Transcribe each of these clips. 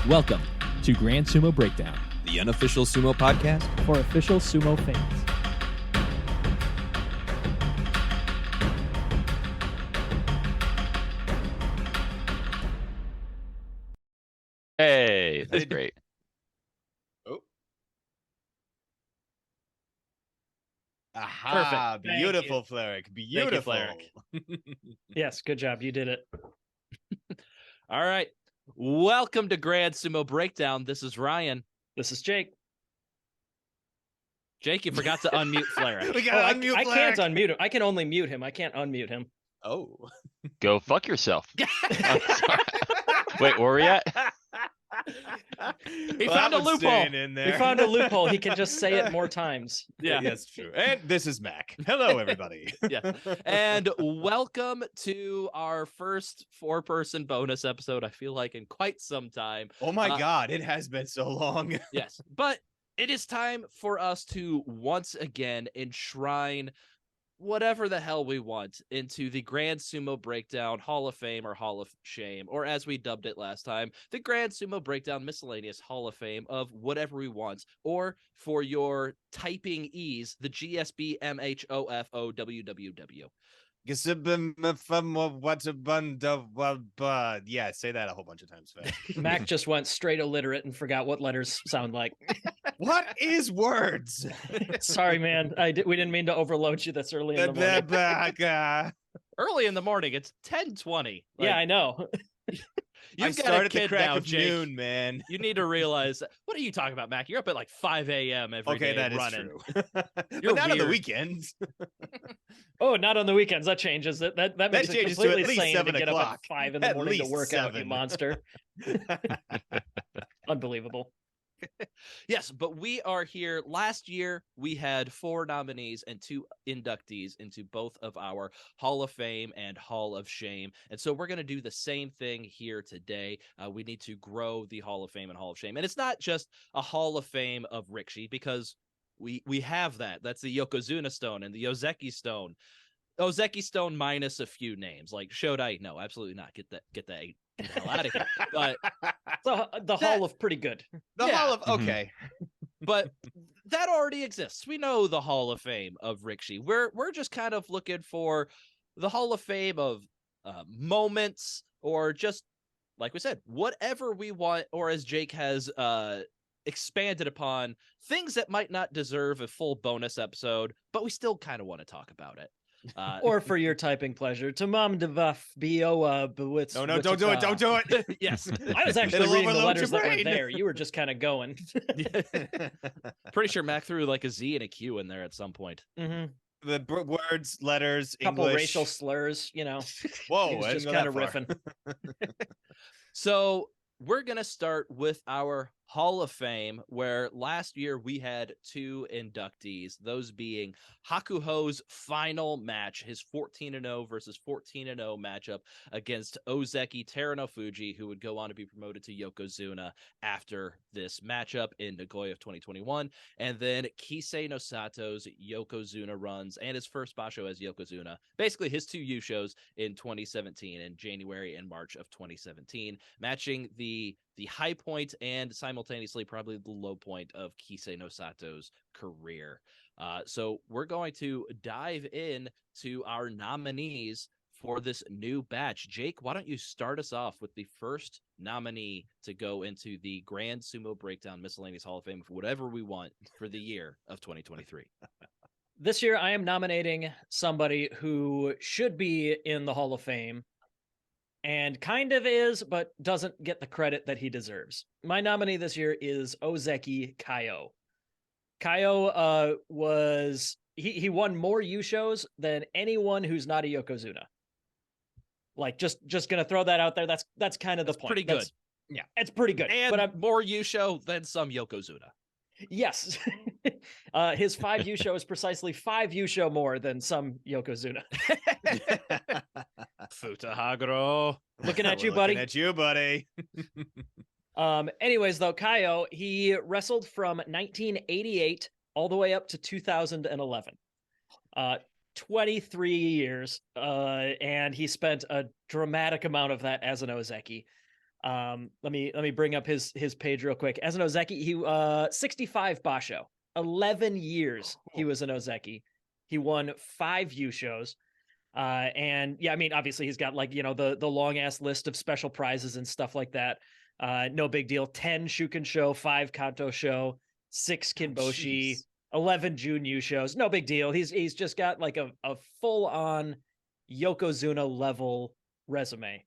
Welcome to Grand Sumo Breakdown, the unofficial sumo podcast for official sumo fans. Hey, that's great. Oh. Aha, Perfect. beautiful, Fleric. Beautiful. Thank you, Yes, good job. You did it. All right. Welcome to Grand Sumo Breakdown. This is Ryan. This is Jake. Jake, you forgot to unmute Fleric. We gotta unmute I Fleric. can't unmute him. I can only mute him. I can't unmute him. Oh. Go fuck yourself. Wait, where are we at? He found a loophole. In there. We found a loophole. He can just say it more times. Yeah. Yes, true. And this is Mac. Hello, everybody. Yes. And welcome to our first four-person bonus episode, I feel like, in quite some time. Oh my God, it has been so long. Yes. But it is time for us to once again enshrine whatever the hell we want into the Grand Sumo Breakdown Hall of Fame or Hall of Shame, or as we dubbed it last time, the Grand Sumo Breakdown Miscellaneous Hall of Fame of whatever we want, or for your typing ease, the GSB MHOFOWWW. Yeah, say that a whole bunch of times fast. Mac just went straight illiterate and forgot what letters sound like. What is words? Sorry, man. We didn't mean to overload you this early in the morning. Early in the morning, it's 10:20. Yeah, I know. I You've got start a at the kid crack now, of Jake. noon, man. You need to realize that. What are you talking about, Mac? You're up at like 5 a.m. every day Okay, that is running. true. You're but not on the weird. weekends. Oh, not on the weekends. That changes it. That makes it changes to at completely least sane to 7 get up o'clock. at 5 in the At morning to least work out, you 7. monster. Unbelievable. Yes, but we are here. Last year, we had 4 nominees and 2 inductees into both of our Hall of Fame and Hall of Shame. And so we're going to do the same thing here today. We need to grow the Hall of Fame and Hall of Shame. And it's not just a Hall of Fame of Rikishi, because we have that. That's the Yokozuna Stone and the Ozeki Stone. Ozeki Stone minus a few names. Like Shodai, no, absolutely not. Get the hell out of here. But So the Hall of pretty good. The Yeah. Hall of okay. but that already exists. We know the Hall of Fame of Rikishi. We're just kind of looking for the Hall of Fame of moments, or just like we said, whatever we want, or as Jake has expanded upon, things that might not deserve a full bonus episode, but we still kind of want to talk about it. Or for your typing pleasure. Tamam devaf bioa bewitz. No, don't do it. Don't do it. Yes. I was actually It'll reading the overload letters your that were brain. there. You were just kind of going. Pretty sure Mac threw like a Z and a Q in there at some point. Mm-hmm. The words, letters, Couple English. racial slurs, you know. Whoa, He was I just didn't kind go of that far. riffing. So we're going to start with our Hall of Fame, where last year we had 2 inductees, those being Hakuho's final match, his 14-0 versus 14-0 matchup against Ozeki Terunofuji, who would go on to be promoted to Yokozuna after this matchup in Nagoya of 2021, and then Kisei no Sato's Yokozuna runs and his first basho as Yokozuna, basically his 2 U shows in 2017, in January and March of 2017, matching the high point and simultaneously probably the low point of Kisei no Sato's career. So we're going to dive in to our nominees for this new batch. Jake, why don't you start us off with the first nominee to go into the Grand Sumo Breakdown Miscellaneous Hall of Fame for whatever we want for the year of 2023. This year, I am nominating somebody who should be in the Hall of Fame and kind of is, but doesn't get the credit that he deserves. My nominee this year is Ozeki Kaio. Kaio he won more U shows than anyone who's not a Yokozuna. Like, just gonna throw that out there. That's kind of the point. Pretty good. Yeah, it's pretty good. And But more U show than some Yokozuna. yes, his 5 U show is precisely 5 U show more than some Yokozuna. Futahagro. Looking at We're you, buddy. Looking at you, buddy. Anyways, though, Kaio, he wrestled from 1988 all the way up to 2011. 23 years, and he spent a dramatic amount of that as an Ozeki. Let me bring up his page real quick. As an Ozeki, he 65 Basho, 11 years he was an Ozeki. He won 5 Yushos. And yeah, I mean, obviously he's got like, the long ass list of special prizes and stuff like that. No big deal. 10 Shuken Show, 5 Kanto Show, 6 Kinboshi, 11 Junyu shows. No big deal. He's just got like a full on Yokozuna level resume.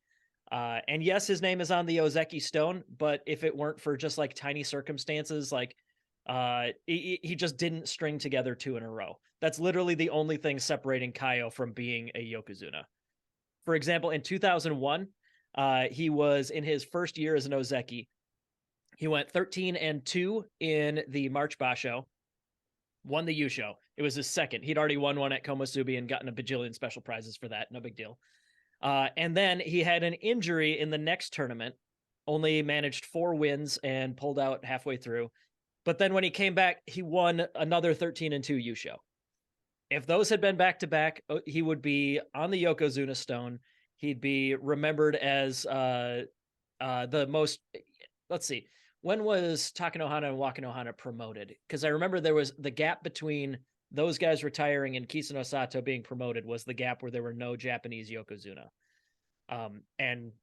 And yes, his name is on the Ozeki Stone, but if it weren't for just like tiny circumstances, like he just didn't string together 2 in a row. That's literally the only thing separating Kaio from being a Yokozuna. For example, in 2001, he was in his first year as an Ozeki. He went 13-2 in the March Basho, won the Yusho. It was his second. He'd already won one at Komusubi and gotten a bajillion special prizes for that. No big deal. And then he had an injury in the next tournament, only managed 4 wins and pulled out halfway through. But then when he came back, he won another 13-2 Yusho. If those had been back-to-back, he would be on the Yokozuna Stone. He'd be remembered as the most... Let's see. When was Takanohana and Wakanohana promoted? Because I remember there was the gap between those guys retiring and Kisano Sato being promoted was the gap where there were no Japanese Yokozuna. And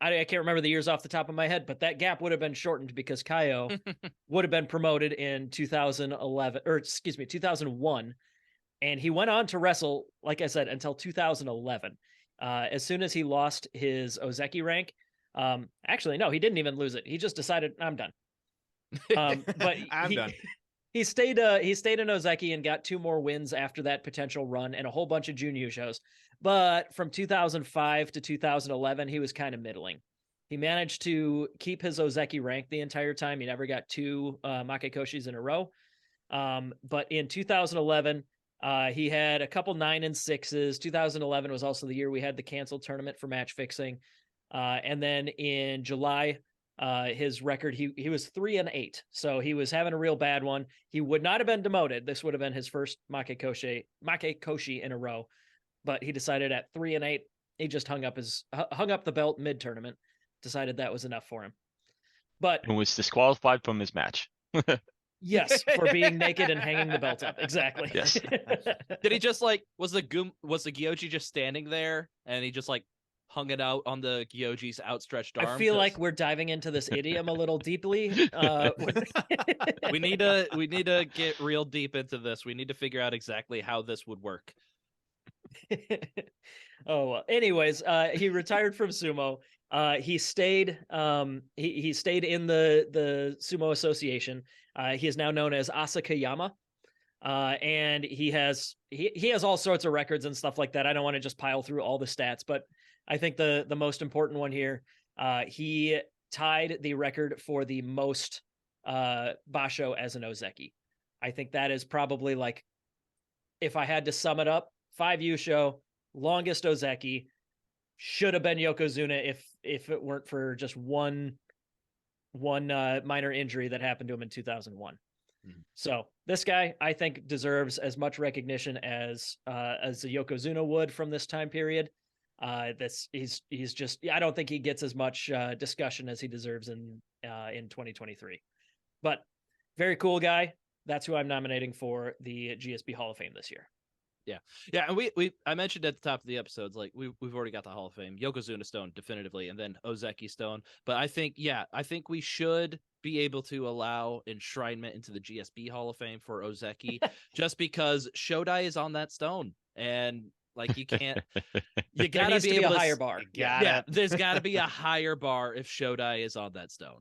I can't remember the years off the top of my head, but that gap would have been shortened because Kaio would have been promoted in 2001. And he went on to wrestle, like I said, until 2011. As soon as he lost his Ozeki rank, actually, no, he didn't even lose it. He just decided, I'm done. But I'm done. He stayed in Ozeki and got 2 more wins after that potential run and a whole bunch of Junyu shows. But from 2005 to 2011, he was kind of middling. He managed to keep his Ozeki rank the entire time. He never got 2 Makekoshis in a row. But in 2011, he had a couple 9 and 6s. 2011 was also the year we had the canceled tournament for match fixing. And then in July, his record, he was 3-8. So he was having a real bad one. He would not have been demoted. This would have been his first Makekoshi in a row. But he decided at 3-8, he just hung up the belt mid-tournament, decided that was enough for him. But And was disqualified from his match. yes, for being naked and hanging the belt up. Exactly. Yes. Did he just like was the Gyoji just standing there and he just like hung it out on the Gyoji's outstretched arm? I feel like we're diving into this idiom a little deeply. we need to get real deep into this. We need to figure out exactly how this would work. Oh, well. Anyways, he retired from sumo. He stayed he stayed in the Sumo Association. He is now known as Asakayama. And he has all sorts of records and stuff like that. I don't want to just pile through all the stats, but I think the most important one here, he tied the record for the most basho as an Ozeki. I think that is probably like, if I had to sum it up, 5 Yusho, longest Ozeki, should have been Yokozuna if it weren't for just one minor injury that happened to him in 2001. Mm-hmm. So this guy, I think, deserves as much recognition as a Yokozuna would from this time period. He's just, I don't think he gets as much discussion as he deserves in 2023. But very cool guy. That's who I'm nominating for the GSB Hall of Fame this year. Yeah, and I mentioned at the top of the episodes, like we've already got the Hall of Fame, Yokozuna Stone definitively, and then Ozeki Stone. But I think we should be able to allow enshrinement into the GSB Hall of Fame for Ozeki, just because Shodai is on that stone, and like you can't, you gotta be able a higher bar. Yeah, there's got to be a higher bar if Shodai is on that stone.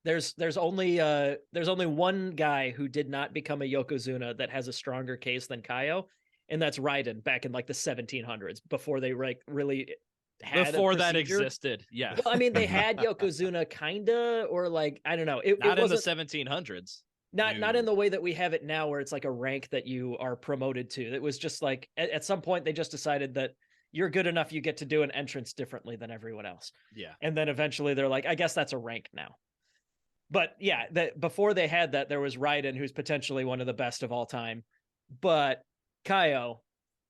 There's only one guy who did not become a Yokozuna that has a stronger case than Kaio. And that's Raiden back in like the 1700s, before they like really had before that existed. Yeah. Well, I mean, they had Yokozuna kinda, or like, I don't know. Not in the 1700s. Not in the way that we have it now, where it's like a rank that you are promoted to. It was just like at some point they just decided that you're good enough, you get to do an entrance differently than everyone else. Yeah. And then eventually they're like, I guess that's a rank now. But yeah, before they had that, there was Raiden, who's potentially one of the best of all time. But Kaio,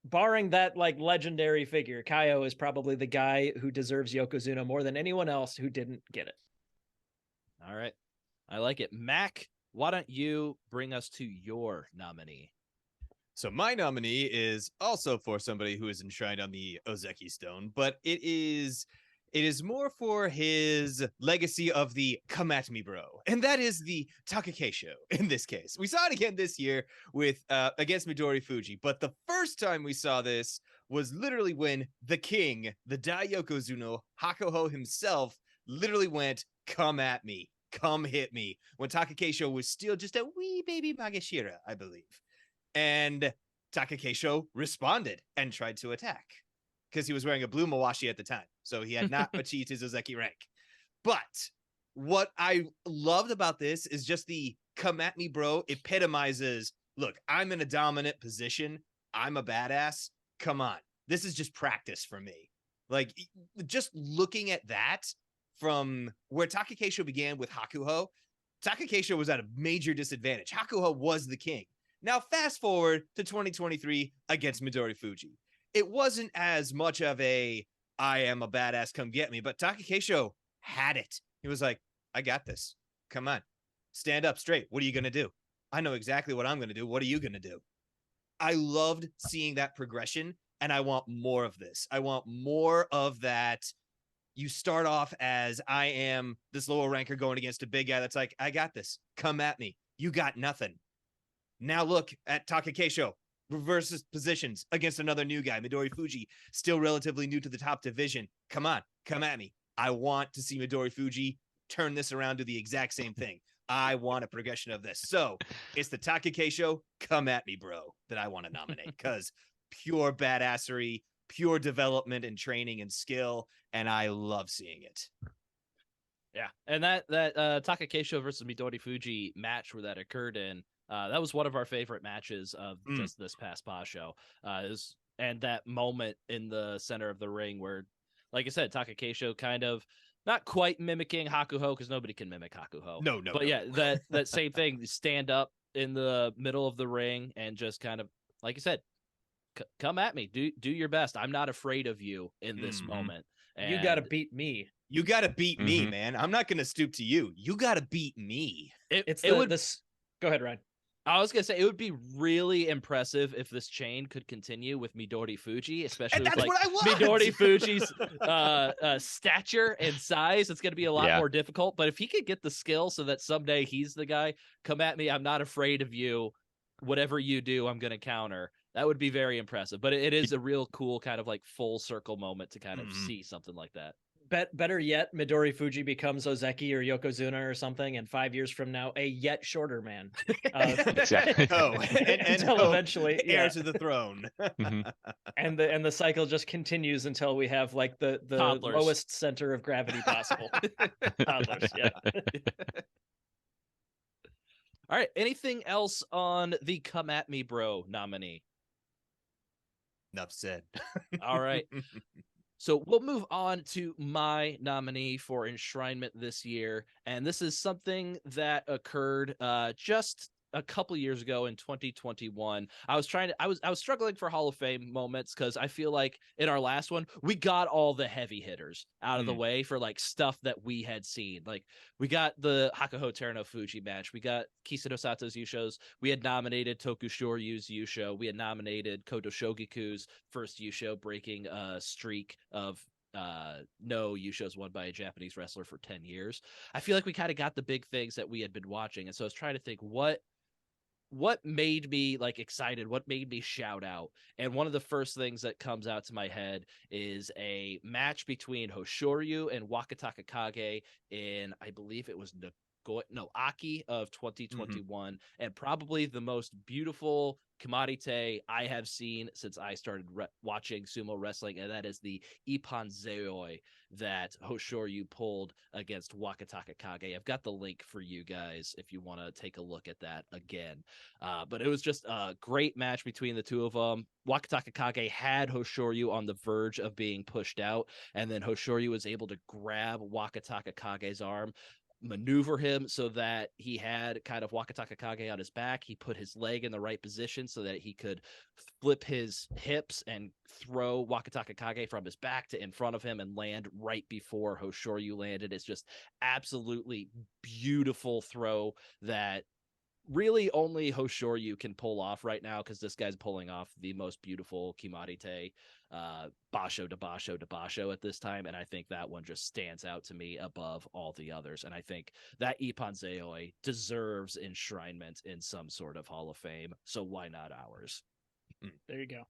barring that like legendary figure, Kaio is probably the guy who deserves Yokozuna more than anyone else who didn't get it. All right. I like it. Mac, why don't you bring us to your nominee? So my nominee is also for somebody who is enshrined on the Ozeki Stone, but it is more for his legacy of the "come at me, bro," and that is the Takakeisho. In this case, we saw it again this year with against Midori Fuji, but the first time we saw this was literally when the king, the Daiokozuna Hakuho himself, literally went, "Come at me, come hit me," when Takakeisho was still just a wee baby Magashira, I believe. And Takakeisho responded and tried to attack because he was wearing a blue Mawashi at the time. So he had not achieved his Ozeki rank. But what I loved about this is just the "come at me, bro" epitomizes, look, I'm in a dominant position. I'm a badass. Come on. This is just practice for me. Like, just looking at that from where Takakeisho began with Hakuho, Takakeisho was at a major disadvantage. Hakuho was the king. Now, fast forward to 2023 against Midori Fuji. It wasn't as much of a, I am a badass, come get me, but Takakeisho had it. He was like, I got this. Come on. Stand up straight. What are you going to do? I know exactly what I'm going to do. What are you going to do? I loved seeing that progression, and I want more of this. I want more of that. You start off as, I am this lower ranker going against a big guy that's like, I got this. Come at me. You got nothing. Now look at Takakeisho, reverses positions against another new guy, Midori Fuji, still relatively new to the top division. Come on, come at me. I want to see Midori Fuji turn this around to the exact same thing. I want a progression of this. So it's the Takakeisho, come at me, bro, that I want to nominate, because pure badassery, pure development and training and skill, and I love seeing it. Yeah, and that Takakeisho versus Midori Fuji match where that occurred in, that was one of our favorite matches of just this past PA show. And that moment in the center of the ring where, like I said, Takakeisho kind of not quite mimicking Hakuho, because nobody can mimic Hakuho. No. But yeah, that same thing, stand up in the middle of the ring and just kind of, like you said, come at me, do your best. I'm not afraid of you in this moment. And you got to beat me. You got to beat me, man. I'm not going to stoop to you. You got to beat me. Go ahead, Ryan. I was going to say, it would be really impressive if this chain could continue with Midori Fuji, especially with like Midori Fuji's stature and size. It's going to be a lot more difficult. But if he could get the skill so that someday he's the guy, come at me, I'm not afraid of you. Whatever you do, I'm going to counter. That would be very impressive. But it is a real cool kind of like full circle moment to kind of see something like that. Better yet, Midori Fuji becomes Ozeki or Yokozuna or something, and 5 years from now, a yet shorter man. Exactly. Until eventually, heir to the throne. And the cycle just continues until we have like the lowest center of gravity possible. Toddlers, yeah. All right. Anything else on the "Come at Me, bro" nominee? Enough said. All right. So we'll move on to my nominee for enshrinement this year. And this is something that occurred just a couple years ago in 2021. I was struggling for Hall of Fame moments because I feel like in our last one, we got all the heavy hitters out of the way for like stuff that we had seen. Like we got the Hakuho Teruno Fuji match. We got Kisado Sato's Yushos. We had nominated Tokushoryu's Yusho. We had nominated Koto Shogiku's first Yusho, breaking a streak of no Yushos won by a Japanese wrestler for 10 years. I feel like we kind of got the big things that we had been watching. And so I was trying to think what made me like excited, what made me shout out. And one of the first things that comes out to my head is a match between Hoshoryu and Wakataka Kage in, I believe it was Aki of 2021, and probably the most beautiful Kamarite I have seen since I started watching sumo wrestling, and that is the Ippon Zeoi that Hoshoryu pulled against Wakataka Kage. I've got the link for you guys if you want to take a look at that again. But it was just a great match between the two of them. Wakataka Kage had Hoshoryu on the verge of being pushed out, and then Hoshoryu was able to grab Wakataka Kage's arm. maneuver him so that he had kind of Wakataka Kage on his back. He put his leg in the right position so that he could flip his hips and throw Wakataka Kage from his back to in front of him and land right before Hoshoryu landed. It's just absolutely beautiful throw that really only Hoshoryu can pull off right now, because this guy's pulling off the most beautiful Kimarite basho to basho to basho at this time, and I think that one just stands out to me above all the others, and I think that Ipponzei deserves enshrinement in some sort of Hall of Fame, so why not ours? There you go.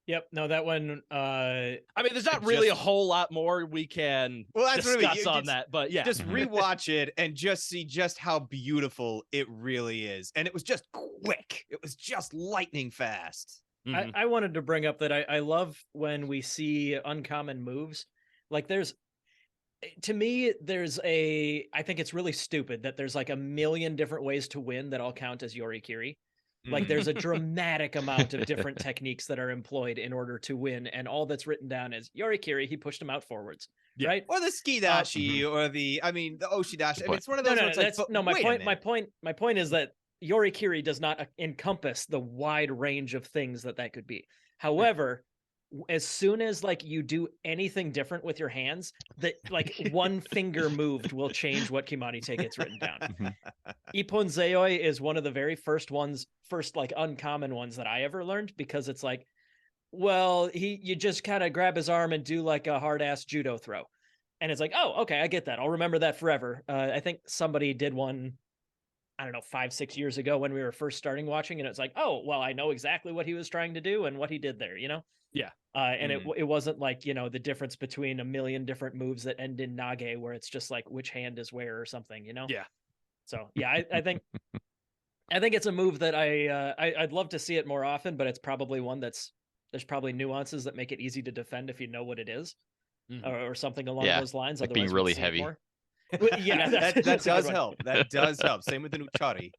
Yep. No, that one. I mean, there's not really a whole lot more we can discuss on that, but yeah, just rewatch it and just see just how beautiful it really is. And it was just quick. It was just lightning fast. Mm-hmm. I wanted to bring up that I love when we see uncommon moves. Like to me, I think it's really stupid that there's like a million different ways to win that all count as Yorikiri. Like there's a dramatic amount of different techniques that are employed in order to win, and all that's written down is Yorikiri, he pushed him out forwards, right? Or the skidashi, or the oshidashi. I mean, it's one of those. My point is that Yorikiri does not encompass the wide range of things that could be. However, as soon as like you do anything different with your hands, that like one finger moved will change what Kimarite gets written down. Ipponzei is one of the very first like uncommon ones that I ever learned, because it's like, well, you just kind of grab his arm and do like a hard ass judo throw. And it's like, oh, okay, I get that. I'll remember that forever. I think somebody did one, I don't know, 5-6 years ago when we were first starting watching, and it's like, oh, well, I know exactly what he was trying to do and what he did there, you know? Yeah. And it wasn't like, you know, the difference between a million different moves that end in nage, where it's just like which hand is where or something, you know? Yeah. So yeah, I think it's a move that I'd love to see it more often, but it's probably one there's probably nuances that make it easy to defend if you know what it is, or something along those lines. Like otherwise being really heavy. Yeah, that does help. That does help. Same with the Nuchari.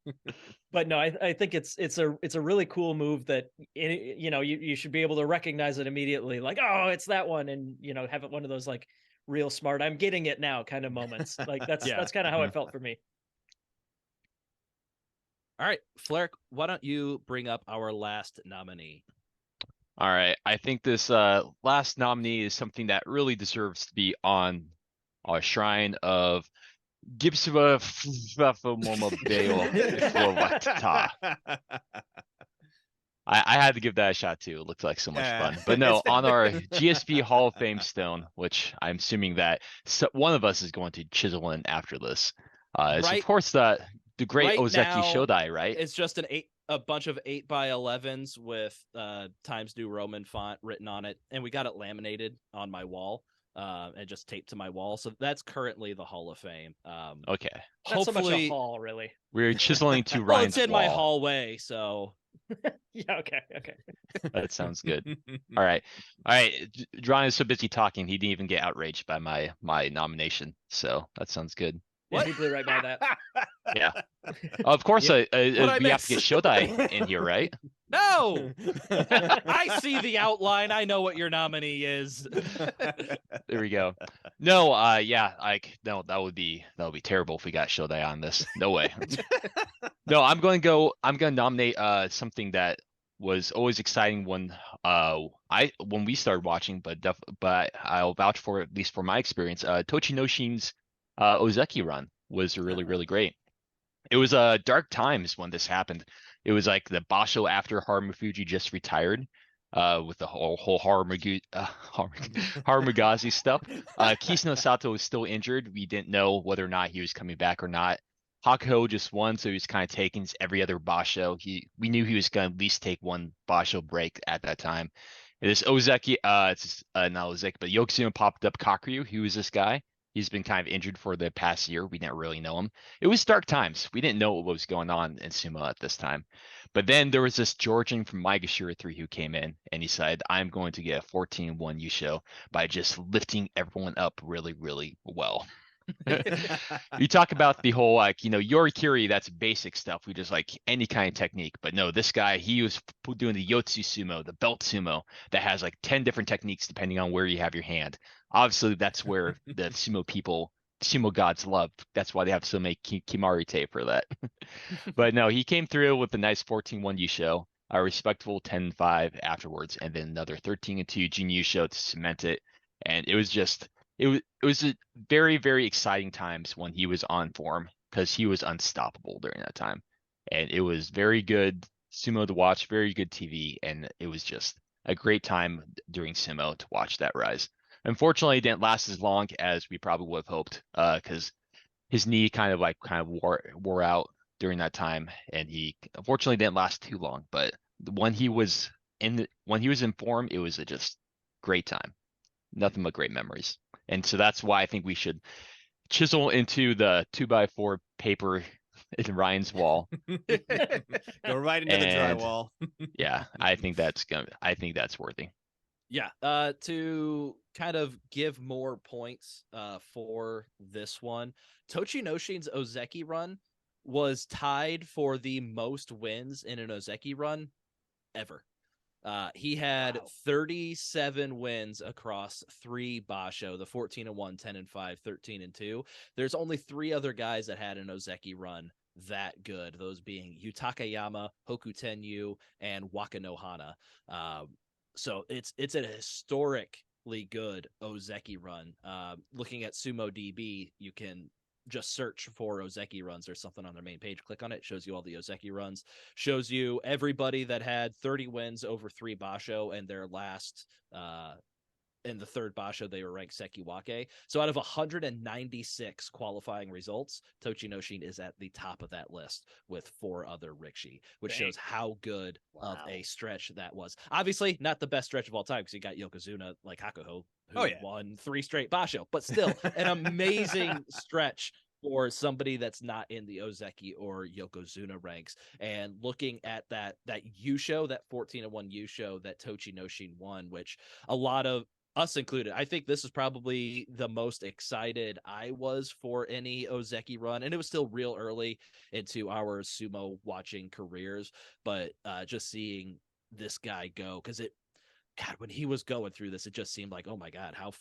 But no, I think it's a really cool move that, you know, you should be able to recognize it immediately. Like, oh, it's that one, and you know, have it one of those like real smart, I'm getting it now kind of moments. Like that's kind of how it felt for me. All right, Flair, why don't you bring up our last nominee? All right, I think this last nominee is something that really deserves to be on our shrine of Gipsua Fafamomabeo Watata. I had to give that a shot too. It looked like so much fun. But no, on our GSB Hall of Fame stone, which I'm assuming that one of us is going to chisel in after this, is of course the great Ozeki Shodai, right? It's just a bunch of 8x11s with Times New Roman font written on it, and we got it laminated on my wall. And just taped to my wall. So that's currently the Hall of Fame. Okay. Not so much a hall, really. We're chiseling to well, Ryan's it's in wall. my hallway, so. Yeah, okay. That sounds good. All right. Ryan is so busy talking, he didn't even get outraged by my nomination. So that sounds good. What? He blew right by that. Yeah. Of course, we have to get Shodai in here, right? No! I see the outline. I know what your nominee is. There we go. No, no, that would be terrible if we got Shodai on this. No way. No, I'm gonna nominate something that was always exciting when we started watching, but I'll vouch for, at least for my experience, Tochinoshin's Ozeki run was really great. It was dark times when this happened. It was like the Basho after Harumifuji just retired, with the whole Harumugazi stuff. Kisano Sato was still injured. We didn't know whether or not he was coming back or not. Hakuho just won, so he was kind of taking every other Basho. We knew he was going to at least take one Basho break at that time. And this Ozeki, it's not Ozeki, but Yokozuna popped up Kakuryu. He was this guy. He's been kind of injured for the past year. We didn't really know him. It was dark times. We didn't know what was going on in sumo at this time. But then there was this Georgian from Maegashira 3 who came in, and he said, I'm going to get a 14-1 Yusho by just lifting everyone up really well. You talk about the whole, Yorikiri, that's basic stuff. We just like any kind of technique. But no, this guy, he was doing the Yotsu sumo, the belt sumo, that has like 10 different techniques depending on where you have your hand. obviously that's where the sumo gods love. That's why they have so many Kimari tape for that. But no, he came through with a nice 14-1 Yusho, a respectable 10-5 afterwards, and then another 13-2 Jin Yusho to cement it. And it was a very, very exciting times when he was on form because he was unstoppable during that time. And it was very good sumo to watch, very good TV, and it was just a great time during sumo to watch that rise. Unfortunately, it didn't last as long as we probably would have hoped, because his knee kind of wore out during that time, and he unfortunately didn't last too long. But when he was in form, it was a just great time. Nothing but great memories. And so that's why I think we should chisel into the 2x4 paper in Ryan's wall. Go right into the And drywall. yeah, I think that's worthy. Yeah, to kind of give more points for this one, Tochinoshin's Ozeki run was tied for the most wins in an Ozeki run ever. He had 37 wins across 3 basho, the 14-1, 10-5, 13-2. There's only 3 other guys that had an Ozeki run that good, those being Yutakayama, Hokutenyu, and Wakanohana. So it's a historically good Ozeki run. Looking at Sumo DB, you can just search for Ozeki runs. There's something on their main page. Click on it. Shows you all the Ozeki runs. Shows you everybody that had 30 wins over 3 basho, and their last in the 3rd basho they were ranked Sekiwake. So out of 196 qualifying results, Tochinoshin is at the top of that list with 4 other Rikshi, which shows how good of a stretch that was. Obviously not the best stretch of all time, because you got Yokozuna like Hakuho, who won 3 straight basho, but still an amazing stretch for somebody that's not in the Ozeki or Yokozuna ranks. And looking at that Yusho, that 14-1 Yusho that Tochinoshin won, which a lot of us included, I think this is probably the most excited I was for any Ozeki run, and it was still real early into our sumo watching careers, but just seeing this guy go, because when he was going through this, it just seemed like, oh my God, how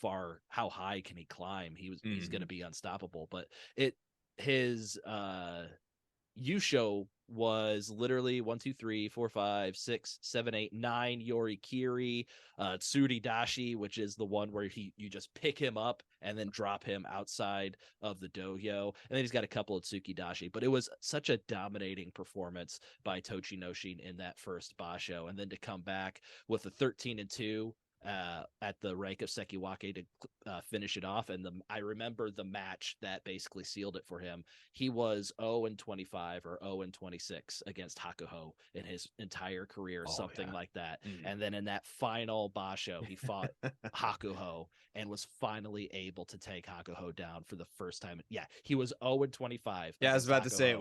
high can he climb? He's going to be unstoppable. But his Yusho was literally 1, 2, 3, 4, 5, 6, 7, 8, 9 Yorikiri, Tsuri Dashi, which is the one where you just pick him up and then drop him outside of the dohyo. And then he's got a couple of Tsuki Dashi, but it was such a dominating performance by Tochinoshin in that first basho. And then to come back with a 13-2 at the rank of Sekiwake to finish it off. And I remember the match that basically sealed it for him. He was 0-25 or 0-26 against Hakuho in his entire career, something like that. And then in that final basho, he fought Hakuho and was finally able to take Hakuho down for the first time. Yeah, he was 0-25. Yeah, I was about to say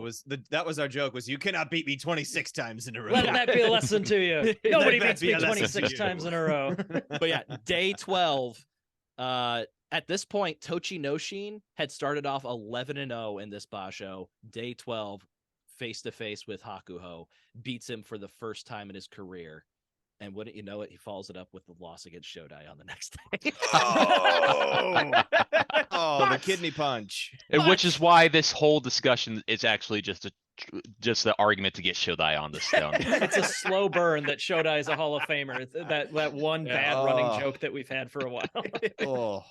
that was our joke, was you cannot beat me 26 times in a row. Let that be a lesson to you. Nobody beats me 26 times in a row. But yeah, day 12, at this point, Tochinoshin had started off 11-0 in this basho. Day 12, face-to-face with Hakuho, beats him for the first time in his career. And wouldn't you know it, he follows it up with the loss against Shodai on the next day. The kidney punch. Which is why this whole discussion is actually just the argument to get Shodai on the stone. It's a slow burn that Shodai is a Hall of Famer. It's that one bad running joke that we've had for a while.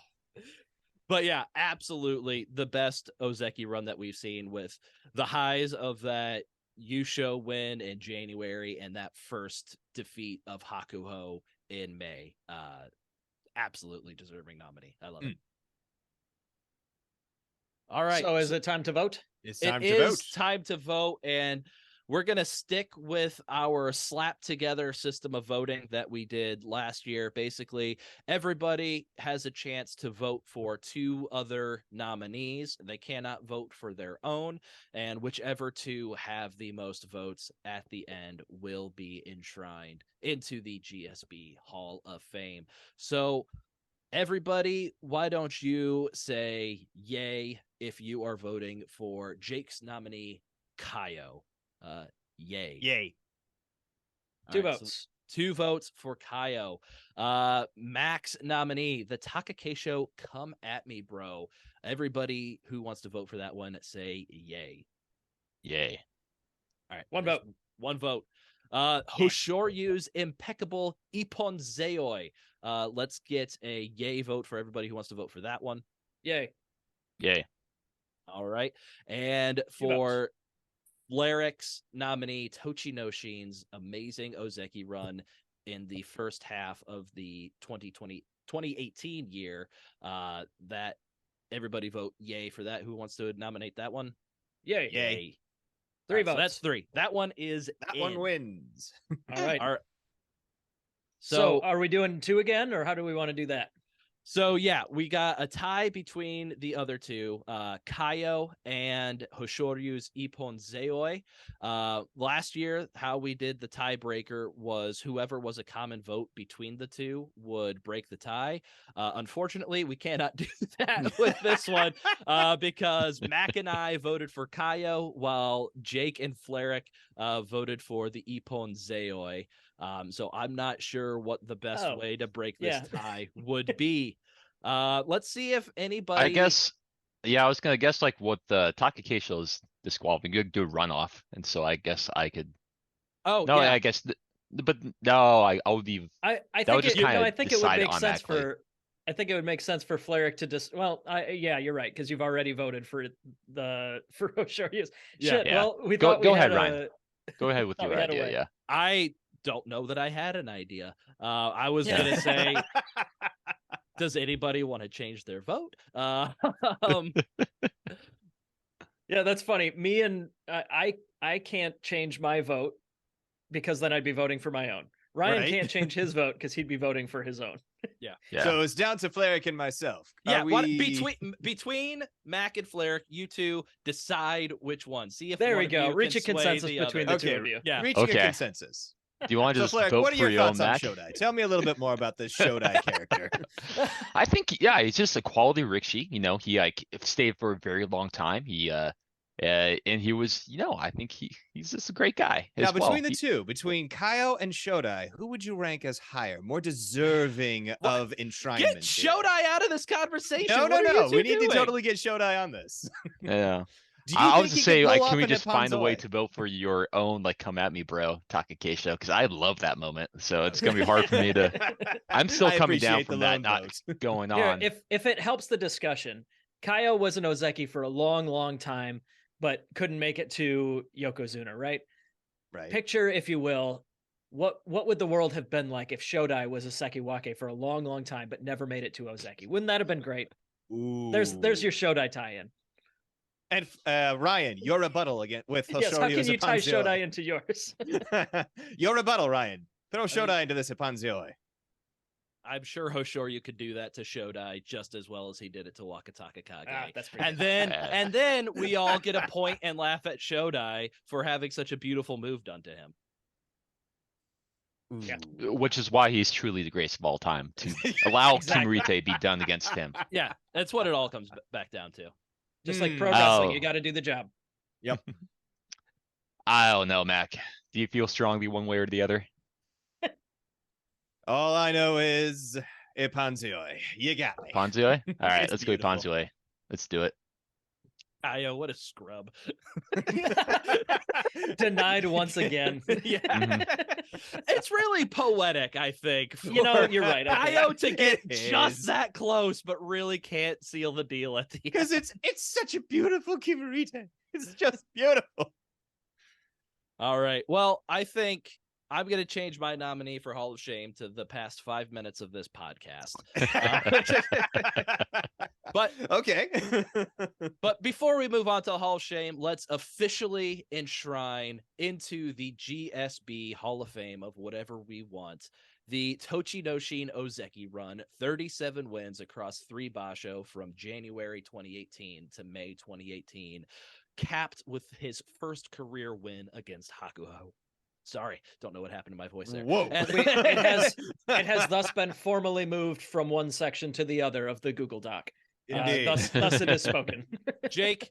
But yeah, absolutely the best Ozeki run that we've seen, with the highs of that Yusho win in January and that first defeat of Hakuho in May. Absolutely deserving nominee. I love it. All right. So is it time to vote? It's time to vote. Time to vote, and we're going to stick with our slap together system of voting that we did last year. Basically, everybody has a chance to vote for 2 other nominees. They cannot vote for their own, and whichever 2 have the most votes at the end will be enshrined into the GSB Hall of Fame. So everybody, why don't you say yay if you are voting for Jake's nominee, Kaio? Yay. 2 votes. 2 votes for Kaio. Max nominee, the Takakeisho Come At Me Bro. Everybody who wants to vote for that one, say yay. Yay. All right. One vote. 1 vote. Hoshoryu's impeccable Ippon Zeoi. Let's get a yay vote for everybody who wants to vote for that one. Yay. Yay. All right. And for Flarix nominee, Tochinoshin's amazing Ozeki run in the first half of the 2018 year. That everybody vote yay for that. Who wants to nominate that one? Yay. Yay. 3 Right, votes. so that's 3. That one is That in. one wins. All right. All right. So are we doing 2 again, or how do we want to do that? So yeah, we got a tie between the other two, Kaio and Hoshoryu's Ippon Zeoi. Last year, how we did the tiebreaker was whoever was a common vote between the two would break the tie. Unfortunately, we cannot do that with this one because Mac and I voted for Kaio, while Jake and Flarek voted for the Ippon Zeoi. So I'm not sure what the best way to break this tie would be. Let's see if anybody. I guess, yeah, I was gonna guess like what the Takakeisho is disqualifying. You could do runoff, and so I guess I could. Oh no, yeah. I guess, but no, I'll leave. I would think just it, kinda no, I think it would decide make sense automatically. for. I think it would make sense for Flarek to well, yeah, you're right, because you've already voted for Hoshoryu's. Yeah. Shit. Yeah. Well, we Go thought we ahead, had Ryan. Go ahead with thought your we had a idea. way. Yeah. I don't know that I had an idea. I was gonna say, does anybody want to change their vote? Yeah, that's funny. Me and I can't change my vote because then I'd be voting for my own. Ryan Right. can't change his vote because he'd be voting for his own. Yeah. So it's down to Flarek and myself. Yeah. Are What, we... between Mac and Flarek, you two decide which one. See if There one we of go. you Reach can a sway consensus the between other. the two of you. Yeah. Reaching a Okay. consensus. Do you want to So just Flarek, vote what are for your your own thoughts on Mac? Shodai? Tell me a little bit more about this Shodai character. I think, yeah, he's just a quality Rikishi. You know, he like stayed for a very long time. He and he was, you know, I think he's just a great guy. Now, as well. between the two, between Kaio and Shodai, who would you rank as higher, more deserving of enshrinement? Get Shodai out of this conversation. No. What are We need doing? to totally get Shodai on this. Yeah. Do you I think was he just could saying, pull like, off can we an just find a way Ipponzoi? to vote for your own, like, come at me, bro, Takakeisho? Because I love that moment. So it's gonna be hard for me to. I'm still I coming down appreciate from the that lone not vote. going Here, on. if it helps the discussion, Kaio was an Ozeki for a long time, but couldn't make it to Yokozuna, right? Right. Picture, if you will, what would the world have been like if Shodai was a Sekiwake for a long time, but never made it to Ozeki? Wouldn't that have been great? Ooh. There's your Shodai tie-in. And Ryan, your rebuttal again with Hoshoryu's Yes, how can you tie Ipponzoi. Shodai into yours? Your rebuttal, Ryan. Throw Shodai into this Ipponzoi. I'm sure Hoshoryu could do that to Shodai just as well as he did it to Wakataka Kage. That's pretty And good. then we all get a point and laugh at Shodai for having such a beautiful move done to him. Yeah. Which is why he's truly the greatest of all time, to allow Exactly. Kimarite be done against him. Yeah, that's what it all comes back down to. Just like Hmm. pro wrestling, Oh. you got to do the job. I don't know, Mac. Do you feel strongly one way or the other? All I know is Ipponzoi. You got me. Ponzoi? All right, It's let's go beautiful. Ponzoi. Let's do it. Ayo, what a scrub. Denied once again. Yeah. Mm-hmm. It's really poetic, I think. You know, for you're right. I think. Ayo to get It just is. that close, but really can't seal the deal at the end. Because it's such a beautiful Kimarite. It's just beautiful. All right. Well, I think I'm going to change my nominee for Hall of Shame to the past 5 minutes of this podcast. But Okay. But before we move on to the Hall of Shame, let's officially enshrine into the GSB Hall of Fame of whatever we want. The Tochinoshin Ozeki run, 37 wins across 3 basho from January 2018 to May 2018, capped with his first career win against Hakuho. Sorry, don't know what happened to my voice there. Whoa. It has thus been formally moved from one section to the other of the Google Doc. Indeed. Thus it is spoken. Jake,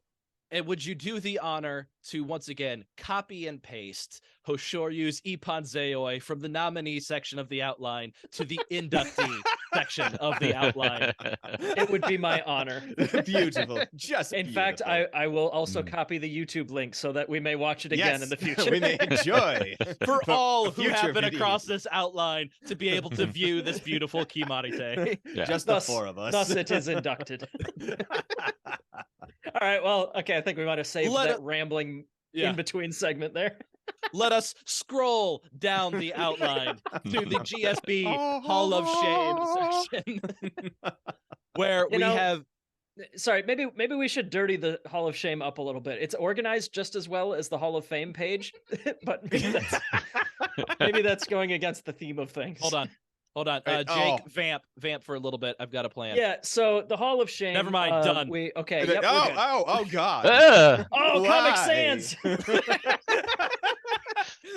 And would you do the honor to once again copy and paste Hoshoryu's Ippon from the nominee section of the outline to the inductee section of the outline? It would be my honor. Beautiful. Just In beautiful. fact, I will also copy the YouTube link so that we may watch it again in the future. We may enjoy For all who future happen videos. across this outline to be able to view this beautiful Kimarite. Yeah. Just Thus- the four of us. Thus, it is inducted. All right. Well, okay. I think we might have saved Let that it- rambling Yeah. in between segment there. Let us scroll down the outline to the GSB Hall of Shame section, where You we know, have. Sorry, maybe we should dirty the Hall of Shame up a little bit. It's organized just as well as the Hall of Fame page, but maybe that's going against the theme of things. Hold on. Right, Jake, vamp for a little bit. I've got a plan. Yeah. So the Hall of Shame. Never mind, done. Okay. Yep, we're good. Oh God. Ugh, Oh, Comic Sans.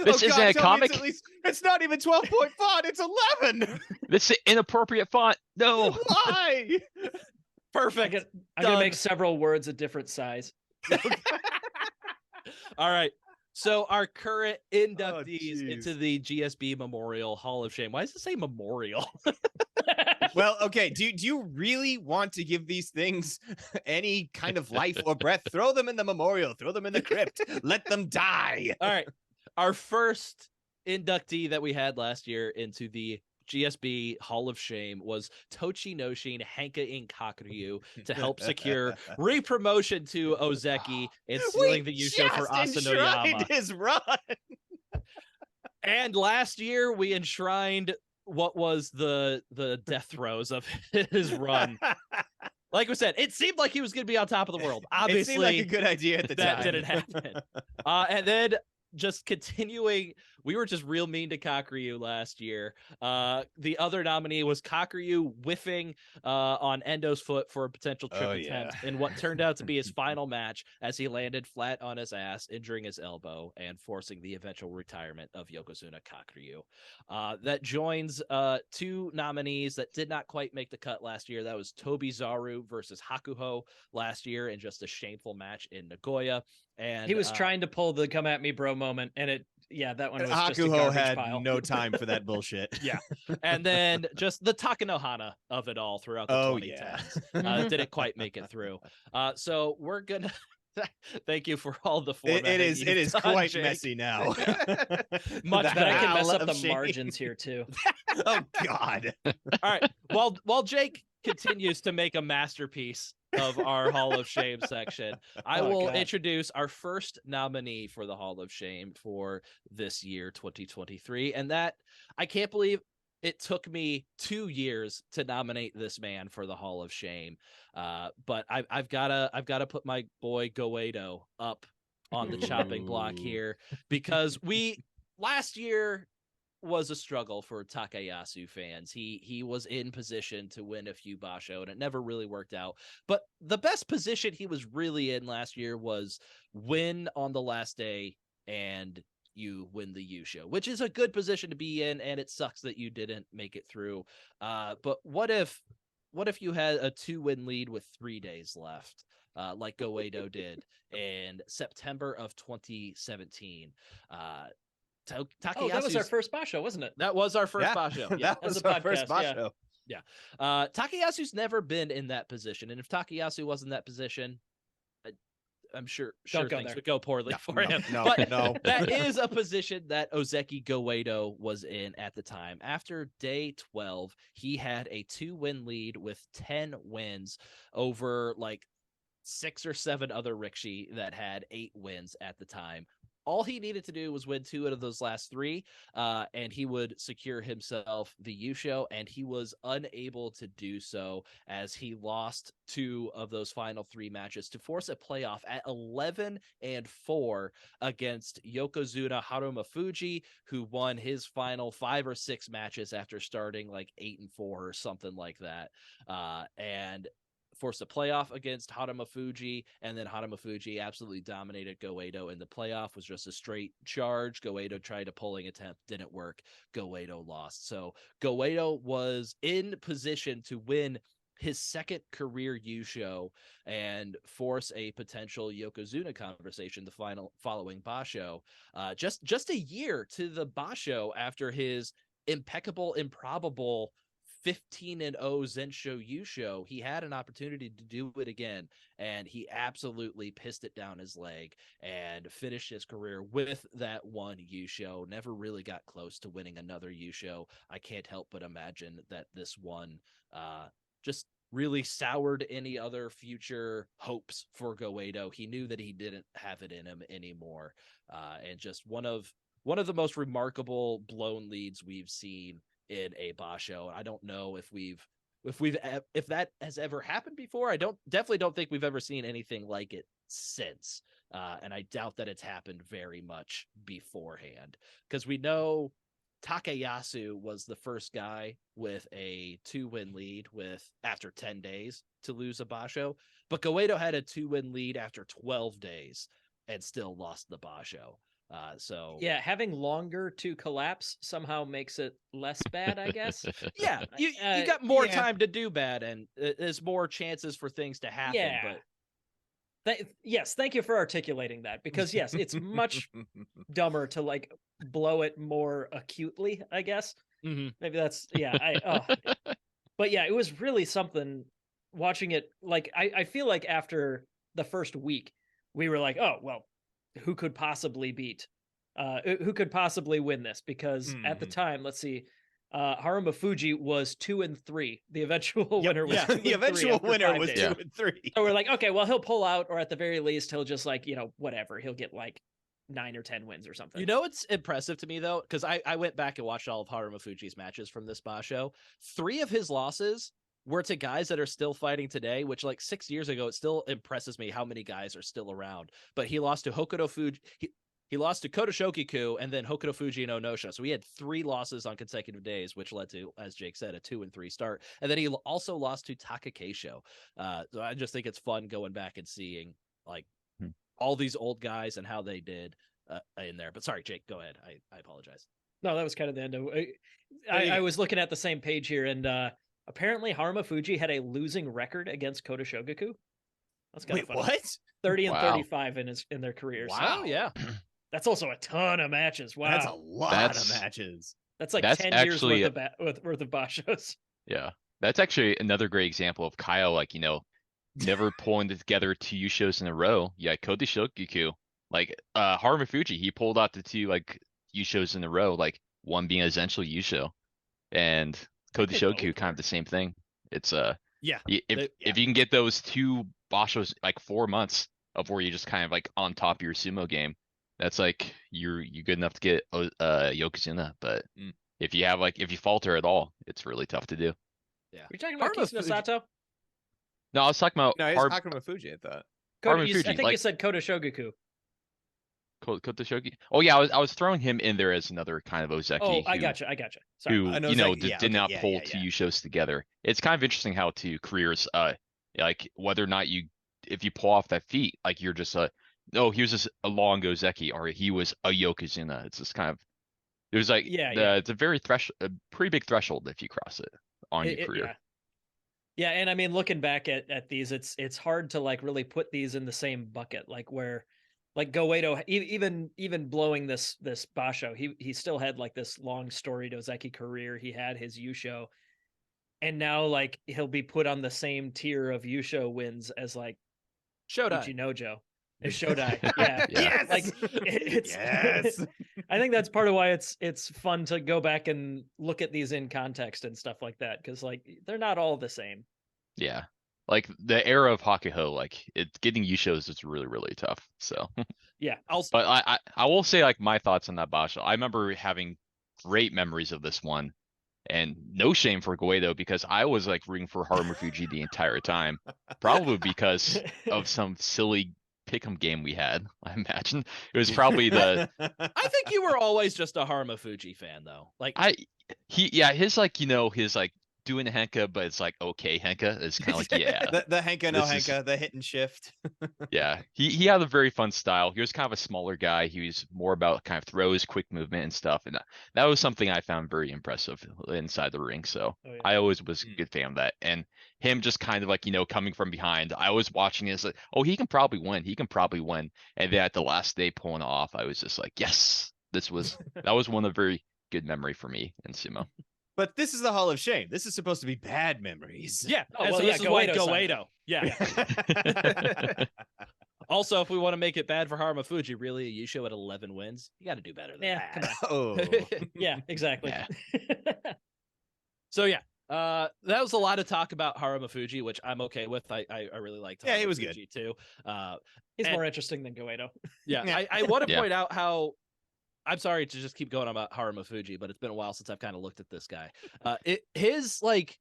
this isn't a tell me comic. It's not even 12-point font. It's 11. This is inappropriate font. No. Why? Perfect. I'm gonna Done. make several words a different size. All right. So our current inductees jeez. into the GSB Memorial Hall of Shame. Why does it say memorial? Well, okay. Do you really want to give these things any kind of life or breath? Throw them in the memorial. Throw them in the crypt. Let them die. All right. Our first inductee that we had last year into the GSB Hall of Shame was Tochinoshin Hanka Inkakuryu to help secure re-promotion to Ozeki and sealing the Yusho for Asanoyama. His run. And last year we enshrined what was the death throes of his run. Like we said, it seemed like he was going to be on top of the world. Obviously, it seemed like a good idea at the that time. didn't happen. And then just continuing, we were just real mean to Kakuryu last year. The other nominee was Kakuryu whiffing on Endo's foot for a potential trip attempt in what turned out to be his final match as he landed flat on his ass, injuring his elbow and forcing the eventual retirement of Yokozuna Kakuryu. That joins two nominees that did not quite make the cut last year. That was Tobi Zaru versus Hakuho last year in just a shameful match in Nagoya. And he was trying to pull the "come at me, bro" moment, and that one was just a Hakuho garbage had pile. no time for that bullshit. Yeah. And then just the Takanohana of it all throughout the 2010s. Didn't quite make it through. So we're gonna thank you for all the formatting. It is done, quite Jake. messy now. Much But I can mess Hall up of the Shame. margins here too. Oh God. All right. While Jake continues to make a masterpiece of our Hall of Shame section, I will introduce our first nominee for the Hall of Shame for this year, 2023. And that, I can't believe it took me 2 years to nominate this man for the Hall of Shame. But I've gotta put my boy Goedo up on the chopping block here, because last year was a struggle for Takayasu fans. He was in position to win a few basho, and it never really worked out. But the best position he was really in last year was win on the last day and you win the Yusho, which is a good position to be in, and it sucks that you didn't make it through. But what if you had a 2-win lead with 3 days left, like Goedo did in September of 2017? Oh, that was our first basho, wasn't it? That was our first Yeah. basho. Yeah. That was a our first podcast, basho. Takayasu's never been in that position, and if Takayasu was in that position, I'm sure Don't go things there. would go poorly for him. No, But no. that is a position that Ozeki Goedo was in at the time. After day 12, he had a 2-win lead with 10 wins over like 6 or 7 other Rikishi that had 8 wins at the time. All he needed to do was win 2 out of those last 3, and he would secure himself the Yusho, and he was unable to do so as he lost 2 of those final 3 matches to force a playoff at 11-4 against Yokozuna Harumafuji, who won his final 5 or 6 matches after starting like 8-4 or something like that. And forced a playoff against Haramafuji, and then Haramafuji absolutely dominated Goedo in the playoff. Was just a straight charge. Goedo tried a pulling attempt, didn't work. Goedo lost. So Goedo was in position to win his second career Yusho and force a potential Yokozuna conversation following Basho. Just a year to the Basho after his impeccable, improbable 15-0 Zensho Yusho, he had an opportunity to do it again, and he absolutely pissed it down his leg and finished his career with that one Yusho. Never really got close to winning another Yusho. I can't help but imagine that this one just really soured any other future hopes for Goedo. He knew that he didn't have it in him anymore, and just one of the most remarkable blown leads we've seen in a Basho. I don't know if that has ever happened before. I definitely don't think we've ever seen anything like it since. And I doubt that it's happened very much beforehand, because we know Takayasu was the first guy with a 2-win lead after 10 days to lose a Basho, but Goedo had a 2-win lead after 12 days and still lost the Basho. So yeah, having longer to collapse somehow makes it less bad, I guess. yeah, you got more yeah. time to do bad, and there's more chances for things to happen. Yeah. But yes, thank you for articulating that, because yes, it's much dumber to like blow it more acutely, I guess. mm-hmm. Maybe that's but yeah, it was really something watching it. Like I feel like after the first week, we were like, oh well, who could possibly who could possibly win this? Because at the time, let's see, Haruma Fuji was 2-3. The eventual winner was 2-3 the eventual after winner 5 was days. 2-3. So we're like, okay, well, he'll pull out, or at the very least, he'll just like, whatever. He'll get like 9 or 10 wins or something. You know, it's impressive to me though, because I went back and watched all of Haruma Fuji's matches from this Basho. 3 of his losses were to guys that are still fighting today, which like 6 years ago, it still impresses me how many guys are still around. But he lost to Hokuto Fuji. He lost to Kota Shokiku and then Hokuto Fuji and Onosha. So he had 3 losses on consecutive days, which led to, as Jake said, a 2-3 start. And then he also lost to Takakeisho. So I just think it's fun going back and seeing like all these old guys and how they did in there. But sorry, Jake, go ahead. I apologize. No, that was kind of the end of it. I was looking at the same page here, and apparently Haruma Fuji had a losing record against Kota Shogaku. That's kind of funny. What? 30 and 35 in their careers. Wow, So yeah. that's also a ton of matches. Wow, That's a lot of matches. That's like that's 10 actually years worth of Bashos. Yeah, that's actually another great example of Kyle, like, never pulling together 2 Yushos in a row. Yeah, Kota Shogaku, like Haruma Fuji, he pulled out the 2 like Yushos in a row, like one being essential Yusho, and Kota Shogaku kind of the same thing. It's Yeah. If you can get those 2 Bashos like 4 months of where you're just kind of like on top of your sumo game, that's like you're good enough to get Yokozuna. But if you falter at all, it's really tough to do. Yeah. You're talking about Kisuna Sato? No, I was talking about No, he's talking about Fuji, I thought. Haruma Fuji, I think you said Kota Shogaku. Kota Shogaku. Oh yeah, I was throwing him in there as another kind of Ozeki. Oh, I gotcha. Sorry. Who Ozeki, did not pull yeah. 2 Yushos together. It's kind of interesting how 2 careers, like whether or not if you pull off that feat, like you're just no, he was just a long Ozeki, or he was a Yokozuna. It's just kind of, there's like, it's a pretty big threshold if you cross it on your career. Yeah, and I mean, looking back at these, it's hard to like really put these in the same bucket, like where, like Goedo, even blowing this Basho, he still had like this long storied Ozeki career. He had his Yusho, and now like he'll be put on the same tier of Yusho wins as like Shodai. Ichinojo. It's Shodai. Yeah. Yes. Like it's Yes. I think that's part of why it's fun to go back and look at these in context and stuff like that, because like they're not all the same. Yeah. Like the era of Hakuho, like getting Yushos is really, really tough. So yeah. But I will say like my thoughts on that Basho. I remember having great memories of this one. And no shame for Goedo, because I was like rooting for Haruma Fuji the entire time. Probably because of some silly pick'em game we had, I imagine. It was probably I think you were always just a Haruma Fuji fan though. Like his like, his like doing Henka, but it's like okay Henka. It's kind of like yeah, the Henka no this is- Henka, the hit and shift. yeah. He had a very fun style. He was kind of a smaller guy. He was more about kind of throws, quick movement, and stuff. And that was something I found very impressive inside the ring. So Oh, yeah. I always was a good fan of that. And him just kind of like coming from behind. I was watching this like, oh, he can probably win. He can probably win. And then at the last day pulling off, I was just like, yes, that was one of very good memory for me in sumo. But this is the Hall of Shame. This is supposed to be bad memories. Yeah. Oh, and well, so yeah, this is why Goeido-san. Goeido. Yeah. Also, if we want to make it bad for Haramofuji, really, you show at 11 wins, you got to do better than Yeah, that. come Oh. Yeah, exactly. Yeah. So yeah, that was a lot of talk about Haramofuji, which I'm okay with. I really liked. Yeah, he was good. Haramofuji too. He's And- more interesting than Goeido. Yeah, Yeah. I want to Yeah. point out how. I'm sorry to just keep going on about Haramofuji, but it's been a while since I've kind of looked at this guy. His like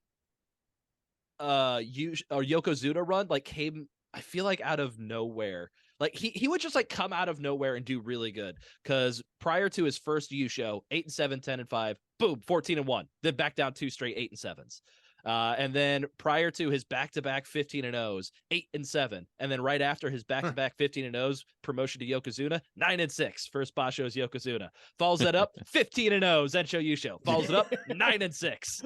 Yokozuna run like came, I feel like, out of nowhere. Like he would just like come out of nowhere and do really good. Because prior to his first U show, 8-7, 10-5, boom, 14-1, then back down 2 straight 8-7s. And then prior to his back-to-back 15-0s, 8-7, and then right after his back-to-back 15-0s, promotion to Yokozuna, 9-6. First Basho's Yokozuna. Follows that up, 15-0, Zensho Yusho. Follows it up, 9-6.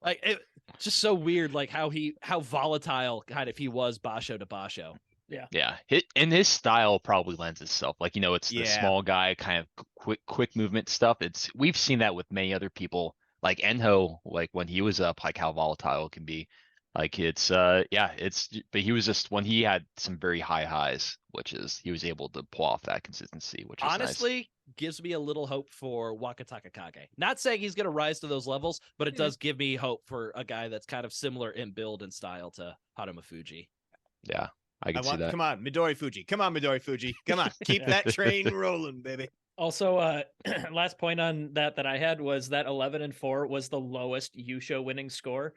Like it, just so weird, like how volatile kind of he was Basho to Basho. Yeah, and his style probably lends itself. Like it's the Yeah. small guy kind of quick movement stuff. We've seen that with many other people, like Enho, like when he was up, like how volatile it can be. Like but he was just when he had some very high highs, which is he was able to pull off that consistency, which is Honestly, gives me a little hope for Wakataka Kage. Not saying he's going to rise to those levels, but it does give me hope for a guy that's kind of similar in build and style to Haramofuji. nice. Yeah, I can see that. Come on, Midori Fuji. Come on, Midori Fuji. Come on, keep that train rolling, baby. Also, last point on that I had was that 11-4 was the lowest Yusho winning score,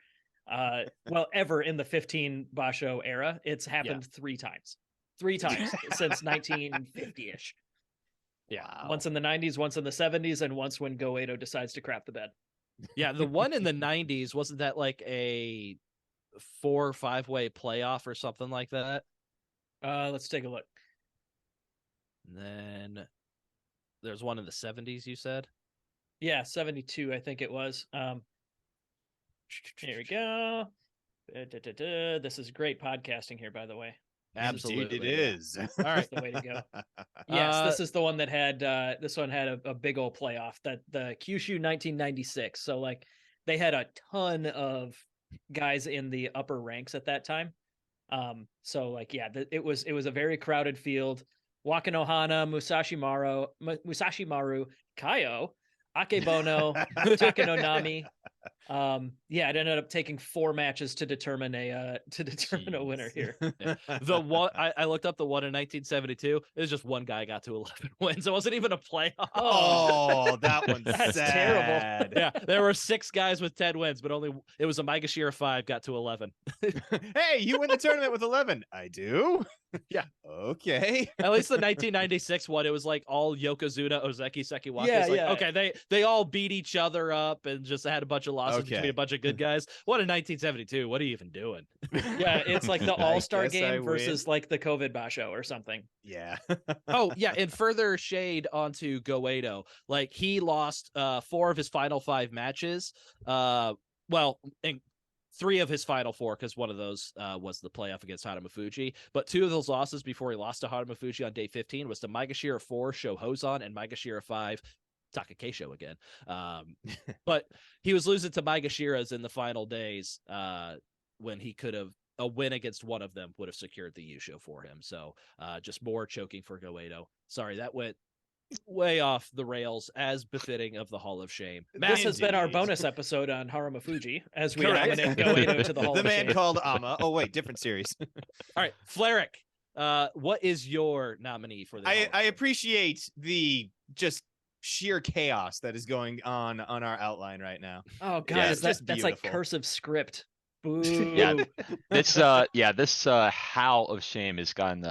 ever in the 15 Basho era. It's happened 3 times since 1950-ish. Yeah. Wow. Once in the 90s, once in the 70s, and once when Goeido decides to crap the bed. Yeah, the one in the 90s, wasn't that like a 4 or 5-way playoff or something like that? Let's take a look. And then there's one in the 70s, you said? Yeah, 72, I think it was. Here we go. This is great podcasting here, by the way. Absolutely. Indeed it is. All right. That's the way to go. Yes, this is the one that had a big old playoff, that the Kyushu 1996. So like they had a ton of guys in the upper ranks at that time. So like it was a very crowded field. Wakanohana, Musashi Maru, Kaio, Akebono, Takenonami. It ended up taking 4 matches to determine a winner here. The one I looked up, the one in 1972, it was just one guy got to 11 wins. It wasn't even a playoff. Oh, that one's That's sad. Yeah, there were 6 guys with 10 wins, but it was a Maegashira 5 got to 11. Hey, you win the tournament with 11. I do. Yeah. Okay. At least the 1996 one, it was like all Yokozuna, Ozeki, Sekiwaka. Yeah, It's like, yeah. okay, they all beat each other up and just had a bunch of losses Okay. between a bunch of good guys. What in 1972? What are you even doing? Yeah, it's like the I All-Star guess I game win. versus like the COVID Basho or something. Yeah. Oh yeah, and further shade onto Goeido, like he lost 4 of his final 5 matches. And 3 of his final 4, because one of those was the playoff against Haramofuji. But 2 of those losses before he lost to Haramofuji on day 15 was to Maegashira 4, Sho Hozan, and Maegashira 5, Takakeisho again. But he was losing to Maegashira's in the final days when he could have, a win against one of them would have secured the Yusho for him. So just more choking for Goeido. Sorry, that went way off the rails, as befitting of the Hall of Shame. This has been our Indeed. bonus episode on Haramofuji as we Correct. nominate Goeido to the Hall The of man Shame. called Ama. Oh, wait, different series. All right, Fleric, what is your nominee for the Hall of I Shame? appreciate the just sheer chaos that is going on our outline right now. Oh Yeah, guys, it's just that's like beautiful. cursive script. Boo. This howl of shame has gotten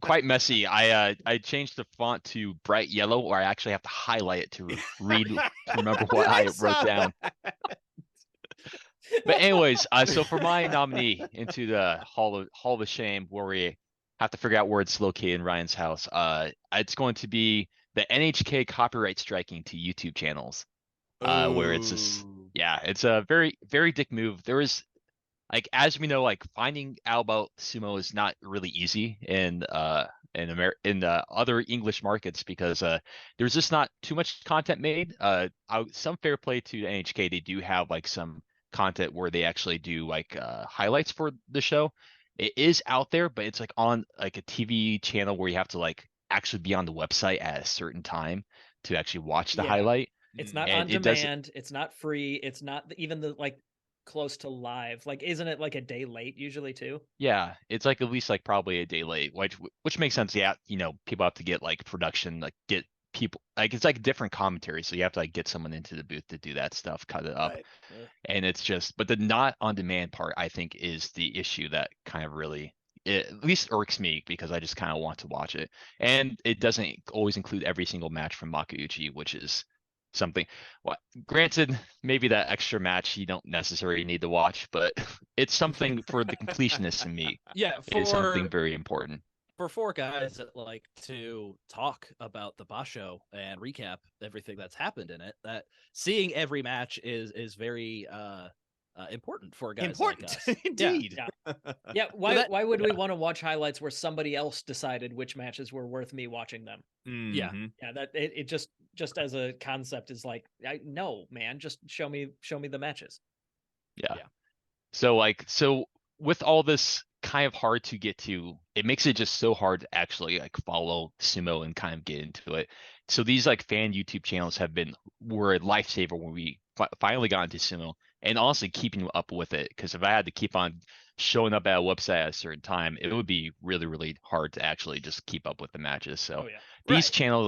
quite messy. I changed the font to bright yellow, or I actually have to highlight it to read to remember what I wrote down. But anyways, so for my nominee into the Hall of Shame, where we have to figure out where it's located in Ryan's house, it's going to be the NHK copyright striking to YouTube channels, where it's just Ooh. it's a very dick move. There is, like, as we know, like, finding out about sumo is not really easy in other English markets, because there's just not too much content made. Some fair play to NHK, they do have like some content where they actually do like highlights for the show. It is out there, but it's like on like a TV channel where you have to like actually be on the website at a certain time to actually watch the Yeah. highlight. It's not And on it doesn't. demand. It's not free. It's not even the like close to live. Like, isn't it like a day late usually too? Yeah, it's like at least like probably a day late, which makes sense. Yeah, people have to get like production, like get people, like it's like different commentary, so you have to like get someone into the booth to do that stuff, cut it up. Right. And it's just, but the not on demand part, I think, is the issue that kind of really, it at least irks me, because I just kind of want to watch it. And it doesn't always include every single match from Makuuchi, which is something. Well, granted, maybe that extra match you don't necessarily need to watch, but it's something for the completionist in me. Yeah, It's something very important. for four guys that like to talk about the Basho and recap everything that's happened in it, that seeing every match is very important for guys Important, like us. indeed. Yeah. Why would we want to watch highlights where somebody else decided which matches were worth me watching them? Yeah. Mhm. Yeah, that it just as a concept is like, no, man, just show me the matches. Yeah. Yeah. So with all this kind of hard to get to, it makes it just so hard to actually like follow sumo and kind of get into it. So these like fan YouTube channels were a lifesaver when we finally got into sumo, and honestly keeping up with it, because if I had to keep on showing up at a website at a certain time, it would be really hard to actually just keep up with the matches. So Oh yeah. these Right. channels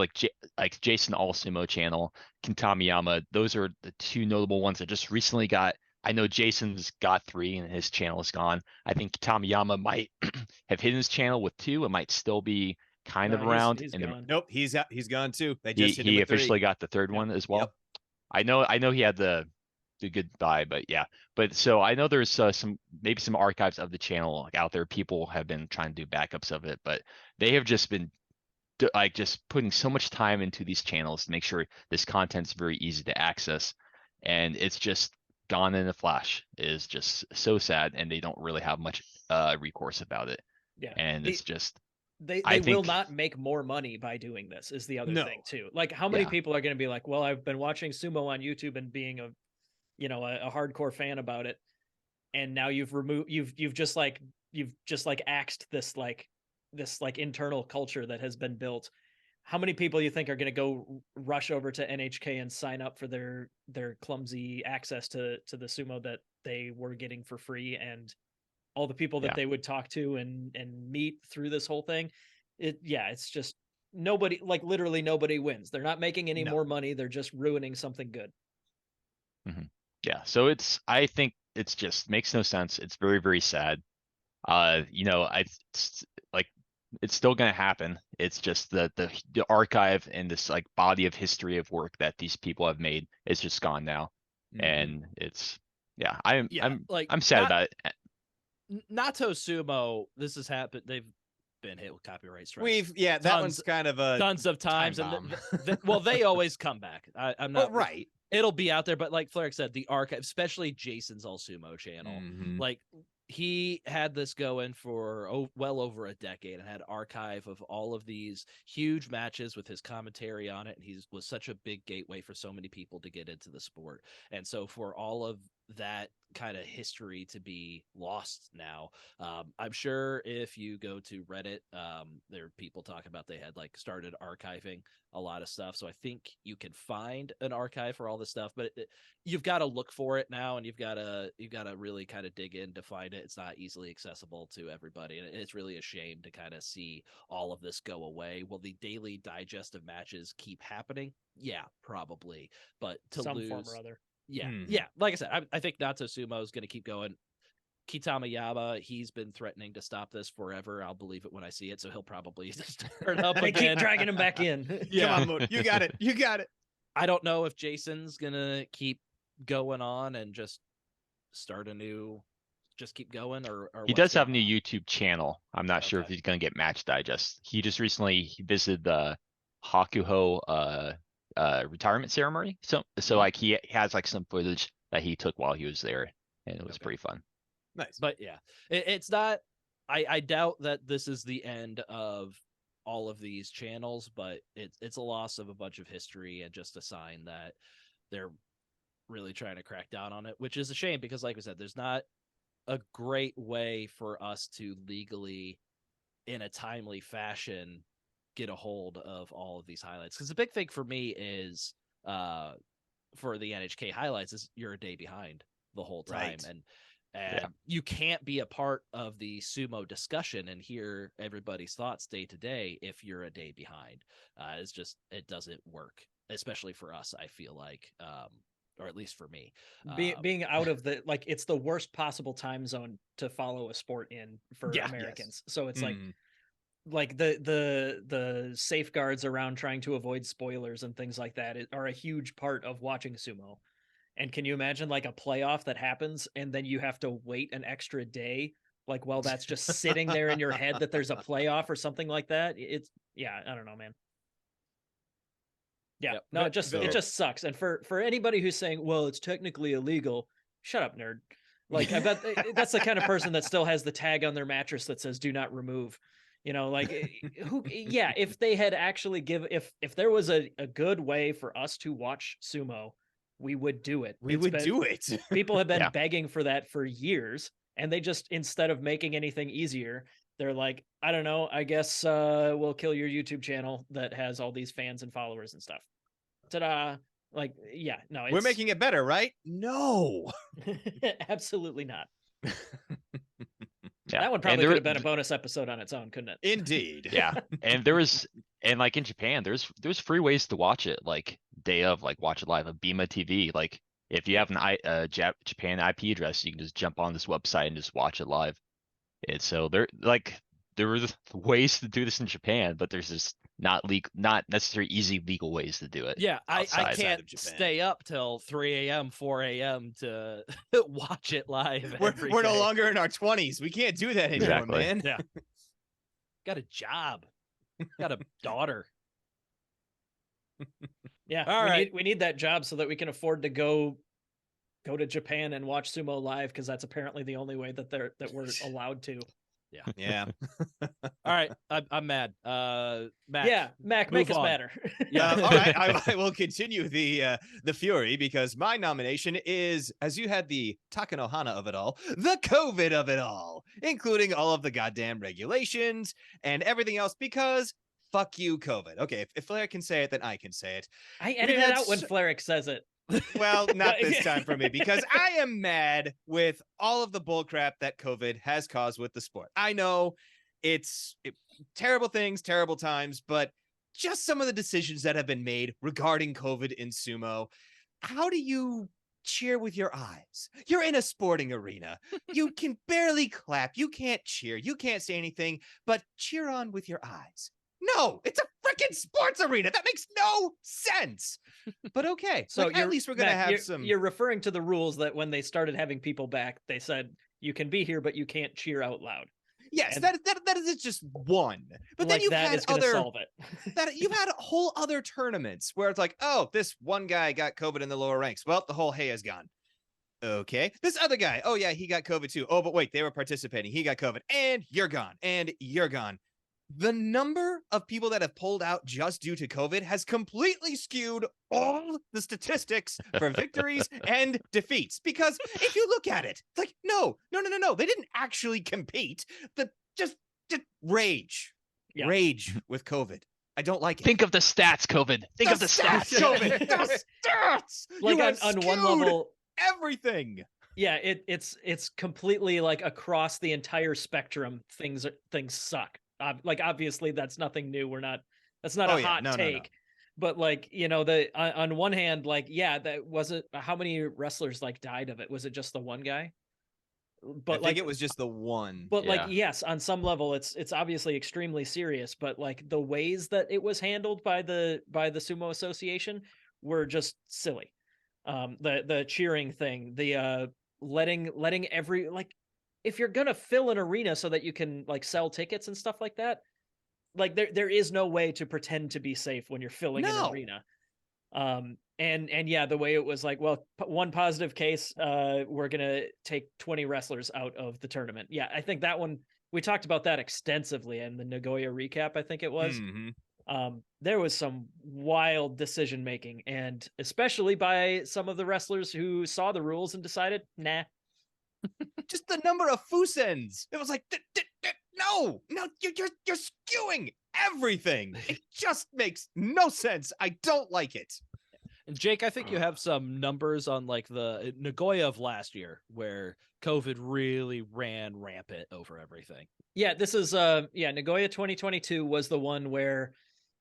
like Jason All Sumo channel, Kintamiyama, those are the two notable ones that just recently got. I know Jason's got 3 and his channel is gone. I think Tamiyama might have hit his channel with 2 and might still be kind of No, around. he's And then gone. Nope, he's out. He's gone too. They he just hit him he with 3. officially got the third Yep. one as well. Yep. I know he had the goodbye, but yeah. But so I know there's some archives of the channel like out there. People have been trying to do backups of it, but they have just been like just putting so much time into these channels to make sure this content's very easy to access, and it's just gone in a flash. It is just so sad, and they don't really have much recourse about it. Yeah. And it's just, They I will think, not make more money by doing this, is the other No. thing too. Like, how many Yeah. people are going to be like, well, I've been watching sumo on YouTube and being a hardcore fan about it, and now you've just axed this internal culture that has been built. How many people you think are going to go rush over to NHK and sign up for their clumsy access to the sumo that they were getting for free, and all the people that Yeah. they would talk to and meet through this whole thing? It's just nobody, like literally nobody wins. They're not making any No. more money. They're just ruining something good. yeah. So I think it's just makes no sense. It's very sad. It's like, it's still gonna happen. It's just the archive and this like body of history of work that these people have made is just gone now. Mhm. And it's, yeah, like I'm sad not, about it. Nato Sumo, this has happened. They've been hit with copyright strikes. That Tons- one's kind of a tons of times, time and bomb. well, they always come back. I'm Oh, not right. It'll be out there, but like Flarek said, the archive, especially Jason's All Sumo channel, Mhm. like he had this going for well over a decade and had archive of all of these huge matches with his commentary on it, and he was such a big gateway for so many people to get into the sport. And so for all of that kind of history to be lost now, I'm sure if you go to Reddit, there are people talking about they had like started archiving a lot of stuff. So I think you can find an archive for all this stuff, but you've got to look for it now, and you've got to really kind of dig in to find it. It's not easily accessible to everybody, and it's really a shame to kind of see all of this go away. Will the daily digest of matches keep happening? Yeah, probably, but to Some lose form or other. Yeah. Like I said, I think Natsu Sumo is going to keep going. Kitama Yama, he's been threatening to stop this forever. I'll believe it when I see it, so he'll probably start up They again. keep dragging him back in. Yeah. Come on, Moon. You got it. You got it. I don't know if Jason's gonna keep going on and just keep going, or He what's does have a going new on. YouTube channel. I'm not sure if Okay. he's gonna get Match Digest. He just recently visited the Hakuho retirement ceremony. So like he has like some footage that he took while he was there, and it was Okay. pretty fun. Nice. But yeah, it's not. I doubt that this is the end of all of these channels, but it's a loss of a bunch of history and just a sign that they're really trying to crack down on it, which is a shame because, like we said, there's not a great way for us to legally, in a timely fashion, get a hold of all of these highlights. Because the big thing for me is, for the NHK highlights, is you're a day behind the whole time, Right. and Yeah. you can't be a part of the sumo discussion and hear everybody's thoughts day to day if you're a day behind. It doesn't work, especially for us, I feel like, or at least for me. Being out of the, like, it's the worst possible time zone to follow a sport in for Yeah. Americans. So it's Mm. like the safeguards around trying to avoid spoilers and things like that are a huge part of watching sumo. And can you imagine like a playoff that happens and then you have to wait an extra day? Like, well, that's just sitting there in your head that there's a playoff or something like that. I don't know, man. Yeah, Yep. no, it So- just sucks. And for anybody who's saying, well, it's technically illegal, shut up, nerd. Like, I bet that's the kind of person that still has the tag on their mattress that says "do not remove." You know, like yeah, if they had actually if there was a good way for us to watch sumo, we would do it. We would do it. People have been Yeah. begging for that for years, and they just, instead of making anything easier, they're like, I don't know, I guess we'll kill your YouTube channel that has all these fans and followers and stuff. Ta-da. Like, yeah, no, We're making it better, right? No. absolutely not. Yeah. That one And probably there- could have been a bonus episode on its own, couldn't it? Indeed. Yeah, and like in Japan, there's free ways to watch it, like day of, like watch it live on Bima TV. Like if you have an Japan IP address, you can just jump on this website and just watch it live. And so there were ways to do this in Japan, but there's just not necessarily easy legal ways to do it. Yeah, I outside can't of Japan. stay up till 3 a.m., 4 a.m. to watch it live. every We're no day. longer in our 20s. We can't do that anymore, Exactly. man. Yeah. Got a job. Got a daughter. Yeah, All right. we need that job so that we can afford to go to Japan and watch sumo live, because that's apparently the only way that we're allowed to. Yeah. All right, I'm mad. Mac, Yeah, Mac, make move us on. matter. Yeah. All right, I will continue the fury, because my nomination is, as you had the Takanohana of it all, the COVID of it all, including all of the goddamn regulations and everything else, because fuck you, COVID. Okay, if Flair can say it, then I can say it. I edit it had out when so- Fleric says it. Well, not this time for me, because I am mad with all of the bullcrap that COVID has caused with the sport. I know it's terrible things, terrible times, but just some of the decisions that have been made regarding COVID in sumo. How do you cheer with your eyes? You're in a sporting arena. You can barely clap. You can't cheer. You can't say anything, but cheer on with your eyes. No, it's a freaking sports arena. That makes no sense. But okay, So like, at least we're gonna Mac, have you're, some. You're referring to the rules that when they started having people back, they said you can be here, but you can't cheer out loud. Yes, and- that is just one. But like then you've that had is gonna other solve it. that you've had whole other tournaments where it's like, oh, this one guy got COVID in the lower ranks. Well, the whole hay is gone. Okay. This other guy, oh yeah, he got COVID too. Oh, but wait, they were participating. He got COVID, and you're gone, and you're gone. The number of people that have pulled out just due to COVID has completely skewed all the statistics for victories and defeats. Because if you look at it, it's like, no. They didn't actually compete. Just rage. Yeah. Rage with COVID. I don't like it. Think of the stats, COVID. Think of the stats. COVID. The stats. Like You on have one skewed level, everything. yeah, it's completely like across the entire spectrum. Things suck. Like obviously that's nothing new. That's not Oh, a yeah. hot No. take. But like, you know, the on one hand, like, yeah, that wasn't how many wrestlers like died of it. Was it just the one guy? I But think like it was just the one. but like, Yeah. yes, on some level it's obviously extremely serious, but like the ways that it was handled by the Sumo Association were just silly. The cheering thing, the letting every, like, if you're gonna fill an arena so that you can like sell tickets and stuff like that, like there is no way to pretend to be safe when you're filling an No. arena. And yeah, the way it was like, well, one positive case, we're gonna take 20 wrestlers out of the tournament. Yeah, I think that one, we talked about that extensively in the Nagoya recap, I think it was. Mhm. There was some wild decision making, and especially by some of the wrestlers who saw the rules and decided, nah. Just the number of fusens. It was like, no, you're skewing everything. It just makes no sense. I don't like it. And Jake, I think you have some numbers on like the Nagoya of last year where COVID really ran rampant over everything. Yeah, this is Nagoya 2022 was the one where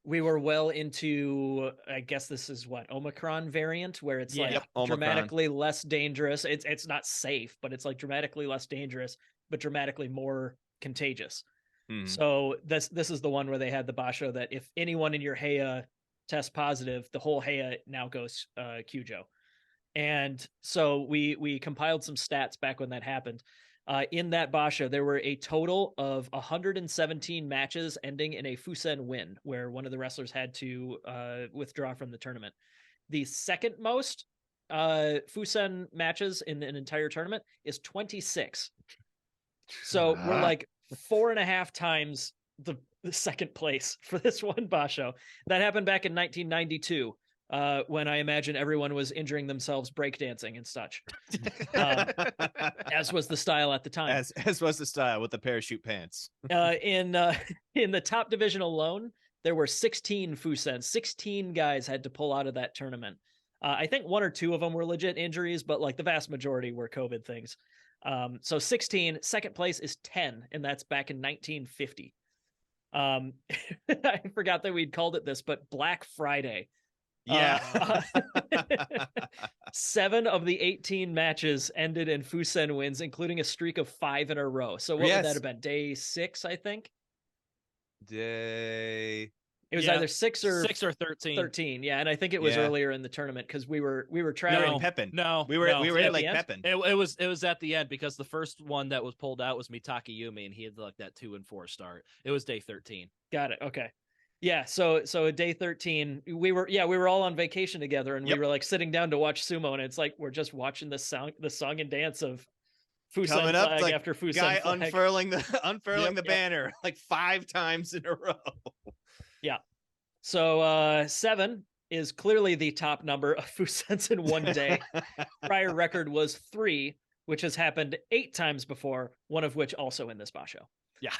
we were well into, I guess this is what, Omicron variant, where it's like Yep, Omicron. dramatically less dangerous. It's not safe, but it's like dramatically less dangerous, but dramatically more contagious. Mhm. So this is the one where they had the basho that if anyone in your Heya tests positive, the whole Heya now goes Kyujo. And so we compiled some stats back when that happened. In that basho, there were a total of 117 matches ending in a Fusen win, where one of the wrestlers had to withdraw from the tournament. The second most Fusen matches in an entire tournament is 26. So we're like 4.5 times the second place for this one basho. That happened back in 1992. When I imagine everyone was injuring themselves breakdancing and such, as was the style at the time. As was the style with the parachute pants. In the top division alone, there were 16 Fusen. 16 guys had to pull out of that tournament. I think 1 or 2 of them were legit injuries, but like the vast majority were COVID things. So 16. Second place is 10, and that's back in 1950. I forgot that we'd called it this, but Black Friday. Yeah. 7 of the 18 matches ended in Fusen wins, including a streak of 5 in a row. So what would that have been? Day 6, I think. Day. It was either 6 or 13. 13. Yeah, and I think it was earlier in the tournament because we were traveling. No, Pepin. No, we were in like end? Pepin. It was at the end because the first one that was pulled out was Mitake Yumi, and he had like that 2 and 4 start. It was day 13. Got it. Okay. Yeah, so day 13, we were all on vacation together, and we were like sitting down to watch sumo, and it's like we're just watching the song and dance of Fusen coming up flag like after Fusen guy flag. unfurling the banner like 5 times in a row. Yeah. So 7 is clearly the top number of Fusens in one day. Prior record was 3, which has happened 8 times before, one of which also in this basho. Yeah.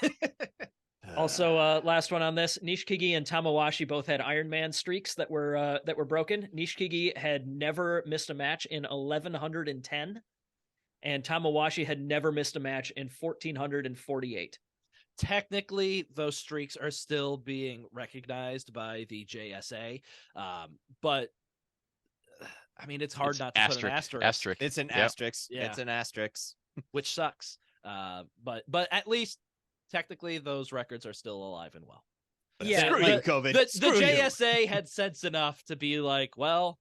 Also, last one on this, Nishikigi and Tamawashi both had Iron Man streaks that were broken. Nishikigi had never missed a match in 1110, and Tamawashi had never missed a match in 1448. Technically, those streaks are still being recognized by the JSA, but I mean, it's hard not to put an asterisk. It's an asterisk. Yeah. It's an asterisk, which sucks. But at least technically those records are still alive and well. Yeah, screw you, COVID. The Screw you. JSA had sense enough to be like, well,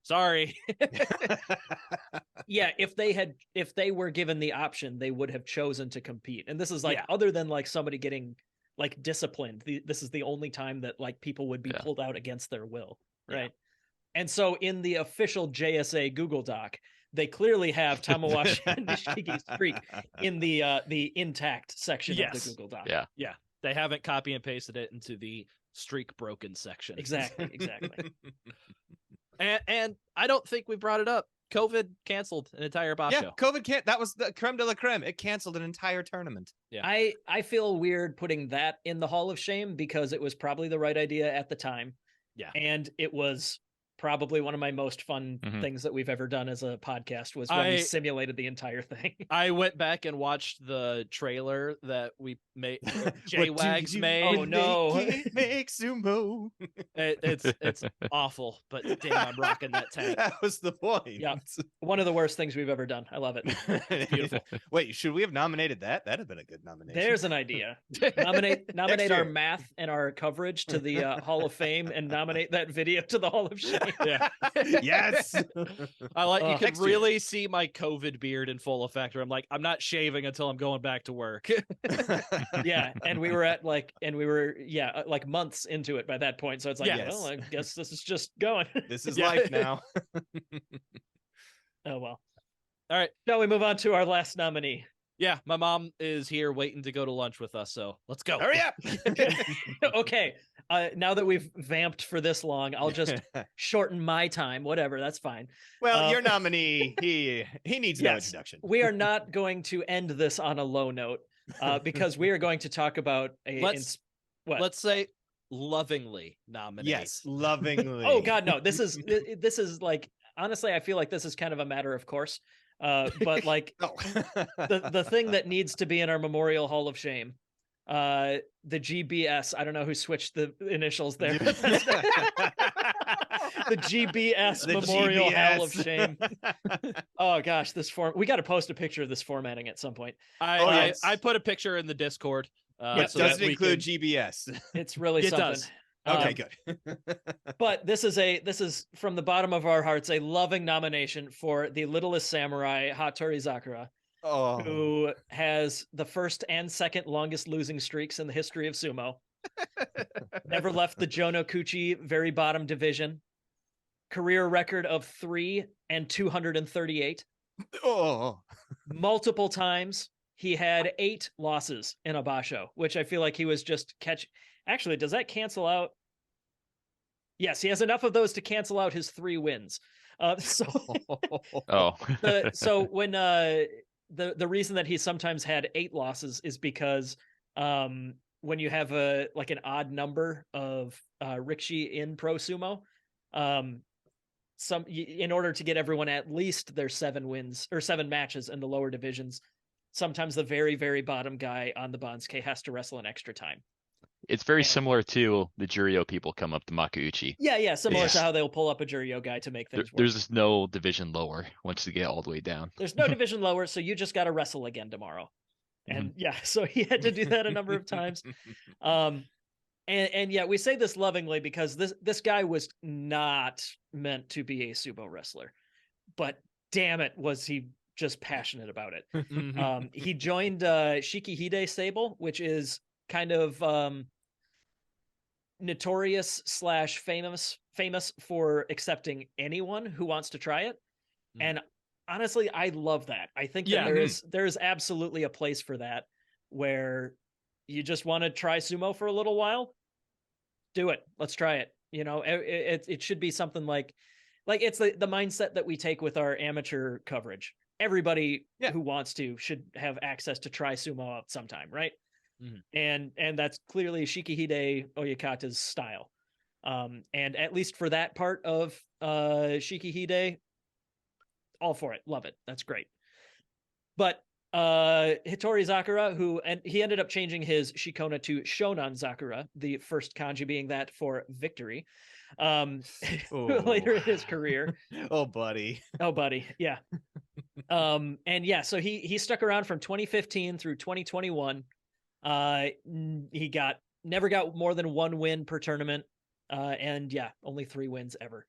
sorry. Yeah, if they were given the option, they would have chosen to compete. And this is like, other than like somebody getting like disciplined, this is the only time that like people would be pulled out against their will, right? And so in the official JSA Google Doc, they clearly have Tamawashi and Nishikigi's streak in the intact section of the Google Doc. Yeah. They haven't copy and pasted it into the streak broken section. Exactly. And I don't think we brought it up. COVID canceled an entire basho. Yeah, COVID can't. That was the creme de la creme. It canceled an entire tournament. Yeah. I feel weird putting that in the Hall of Shame because it was probably the right idea at the time. Yeah. And it was probably one of my most fun Mhm. things that we've ever done as a podcast was when we simulated the entire thing. I went back and watched the trailer that we made. J-Wags made. Oh, no. Make Sumo. It's awful, but damn, I'm rocking that tank. That was the point. Yeah. One of the worst things we've ever done. I love it. It's beautiful. Wait, should we have nominated that? That'd have been a good nomination. There's an idea. Nominate our year. math and our coverage to the Hall of Fame, and nominate that video to the Hall of Shame. Yeah. Yes. I like you can Next year. really see my COVID beard in full effect where I'm like, I'm not shaving until I'm going back to work. Yeah, and we were like months into it by that point. So it's like, Yes. well, I guess this is just going. This is Yeah. life now. Oh well. All right. Shall we move on to our last nominee? Yeah, my mom is here waiting to go to lunch with us, so let's go. Hurry up. Okay. Now that we've vamped for this long, I'll just shorten my time. Whatever, that's fine. Well, your nominee, he needs no Yes. introduction. We are not going to end this on a low note, because we are going to talk about Let's say lovingly nominate. Yes, lovingly. Oh God, no! This is like, honestly, I feel like this is kind of a matter of course. But like Oh. the thing that needs to be in our Memorial Hall of Shame, the GBS. I don't know who switched the initials there. The GBS The Memorial Hall of GBS. Shame. Oh gosh, we got to post a picture of this formatting at some point. yes. I put a picture in the Discord. But so does that it we include can- GBS? It's really It something. does. Okay, Um, good. But this is from the bottom of our hearts a loving nomination for the littlest samurai, Hattori Zakura, Oh, who has the first and second longest losing streaks in the history of sumo. Never left the Jonokuchi very bottom division. Career record of 3 and 238. oh. Multiple times he had 8 losses in a basho, which I feel like he was just Actually, does that cancel out? Yes, he has enough of those to cancel out his 3 wins. So Oh. so when the reason that he sometimes had 8 losses is because when you have an odd number of Rikishi in pro sumo, in order to get everyone at least their 7 wins or 7 matches in the lower divisions, sometimes the very, very bottom guy on the Bansuke has to wrestle an extra time. It's very And- similar to the Juryo people come up to Makuuchi. Yeah, similar to Yeah. how they'll pull up a Juryo guy to make things work. There's just no division lower once you get all the way down. There's no division lower, so you just got to wrestle again tomorrow. And yeah, so he had to do that a number of times. And yeah, we say this lovingly because this guy was not meant to be a sumo wrestler, but damn it, was he just passionate about it. Mhm. He joined Shikihide Stable, which is kind of notorious / famous for accepting anyone who wants to try it. Mhm. And honestly, I love that. I think that Yeah. there is absolutely a place for that, where you just want to try sumo for a little while. Do it. Let's try it. You know, it should be something like it's the mindset that we take with our amateur coverage. Everybody Yeah. who wants to should have access to try sumo out sometime, right? Mhm. And that's clearly Shikihide Oyakata's style. And at least for that part of Shikihide, all for it. Love it. That's great. But Hattori Zakura, he ended up changing his Shikona to Shonan Zakura, the first kanji being that for victory, later in his career. Oh, buddy. Oh, buddy. Yeah. And yeah, so he stuck around from 2015 through 2021. He never got more than 1 win per tournament. And yeah, only 3 wins ever.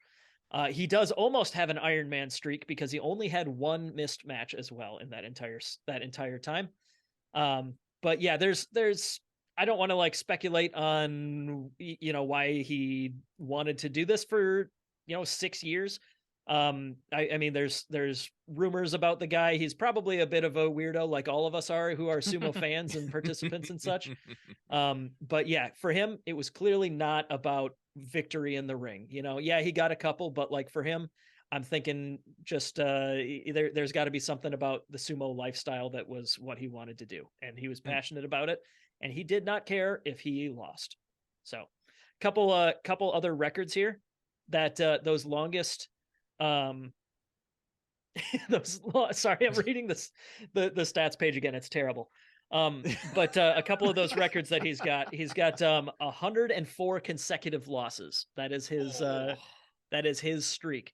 He does almost have an Iron Man streak because he only had 1 missed match as well in that entire time. But yeah, there's I don't want to speculate on why he wanted to do this for 6 years. I mean, there's rumors about the guy. He's probably a bit of a weirdo, like all of us are who are sumo fans and participants and such. But yeah, for him, it was clearly not about victory in the ring. Yeah, he got a couple, but for him, I'm thinking just there's got to be something about the sumo lifestyle that was what he wanted to do, and he was passionate about it, and he did not care if he lost. So, couple other records here. that those longest sorry, I'm reading the stats page again. It's terrible. But a couple of those records that he's got 104 consecutive losses. That is his streak.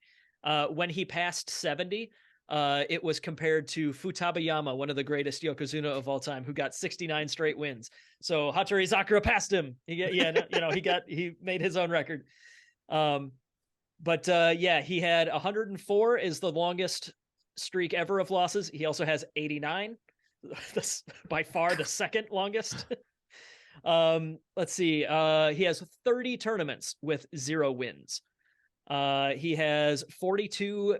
When he passed 70, it was compared to Futabayama, one of the greatest Yokozuna of all time, who got 69 straight wins. So Hattori Zakura passed him. He made his own record. But he had 104 is the longest streak ever of losses. He also has 89. That's by far the second longest. Let's see. He has 30 tournaments with 0 wins. He has 42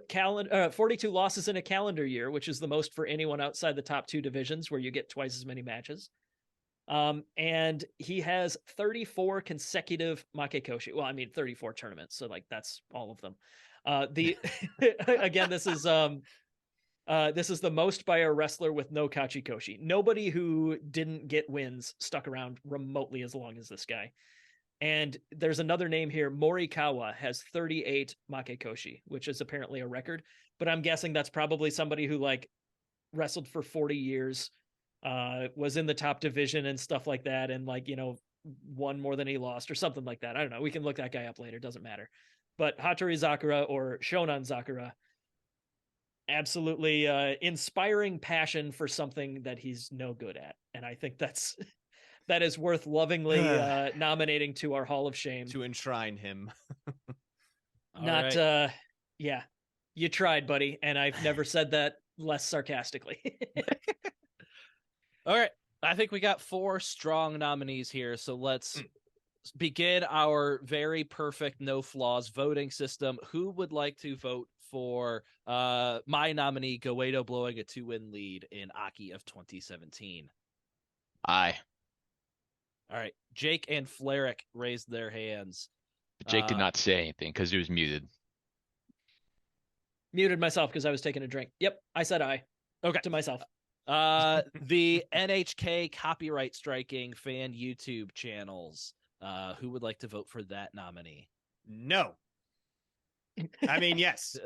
losses in a calendar year, which is the most for anyone outside the top 2 divisions, where you get twice as many matches. And he has 34 consecutive Makekoshi. Well, I mean 34 tournaments, so like that's all of them. Again, this is the most by a wrestler with no Kachikoshi. Nobody who didn't get wins stuck around remotely as long as this guy. And there's another name here. Morikawa has 38 Makekoshi, which is apparently a record, but I'm guessing that's probably somebody who like wrestled for 40 years, was in the top division and stuff like that, and like, won more than he lost or something like that. I don't know. We can look that guy up later. Doesn't matter. But Hattori Zakura, or Shonan Zakura, absolutely inspiring passion for something that he's no good at. And I think that is worth lovingly nominating to our Hall of Shame. To enshrine him. Yeah, you tried, buddy. And I've never said that less sarcastically. All right. I think we got 4 strong nominees here. So let's begin our very perfect, no flaws voting system. Who would like to vote for my nominee, Goedo, blowing a 2-win lead in Aki of 2017? Aye. All right. Jake and Fleric raised their hands. But Jake did not say anything because he was muted. Muted myself because I was taking a drink. Yep, I said aye. Okay. To myself. The NHK copyright striking fan YouTube channels. Who would like to vote for that nominee? No. I mean, yes.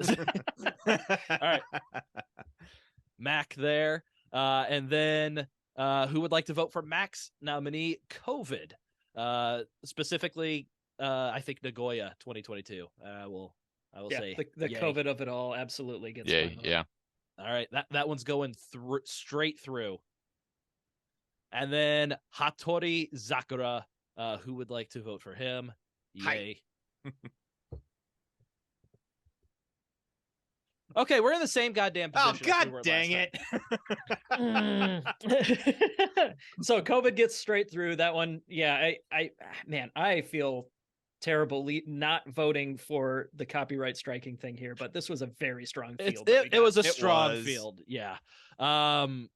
All right. Mac there. And then who would like to vote for Mac's nominee, COVID? Specifically, I think Nagoya 2022. I will say the COVID of it all absolutely gets my vote. Yeah. All right, that one's going straight through. And then Hattori Zakura, who would like to vote for him? Yay. Okay, we're in the same goddamn position. Oh, God dang it. So COVID gets straight through that one. Yeah, I feel terrible not voting for the copyright striking thing here, but this was a very strong field. It was a strong field. Yeah. Can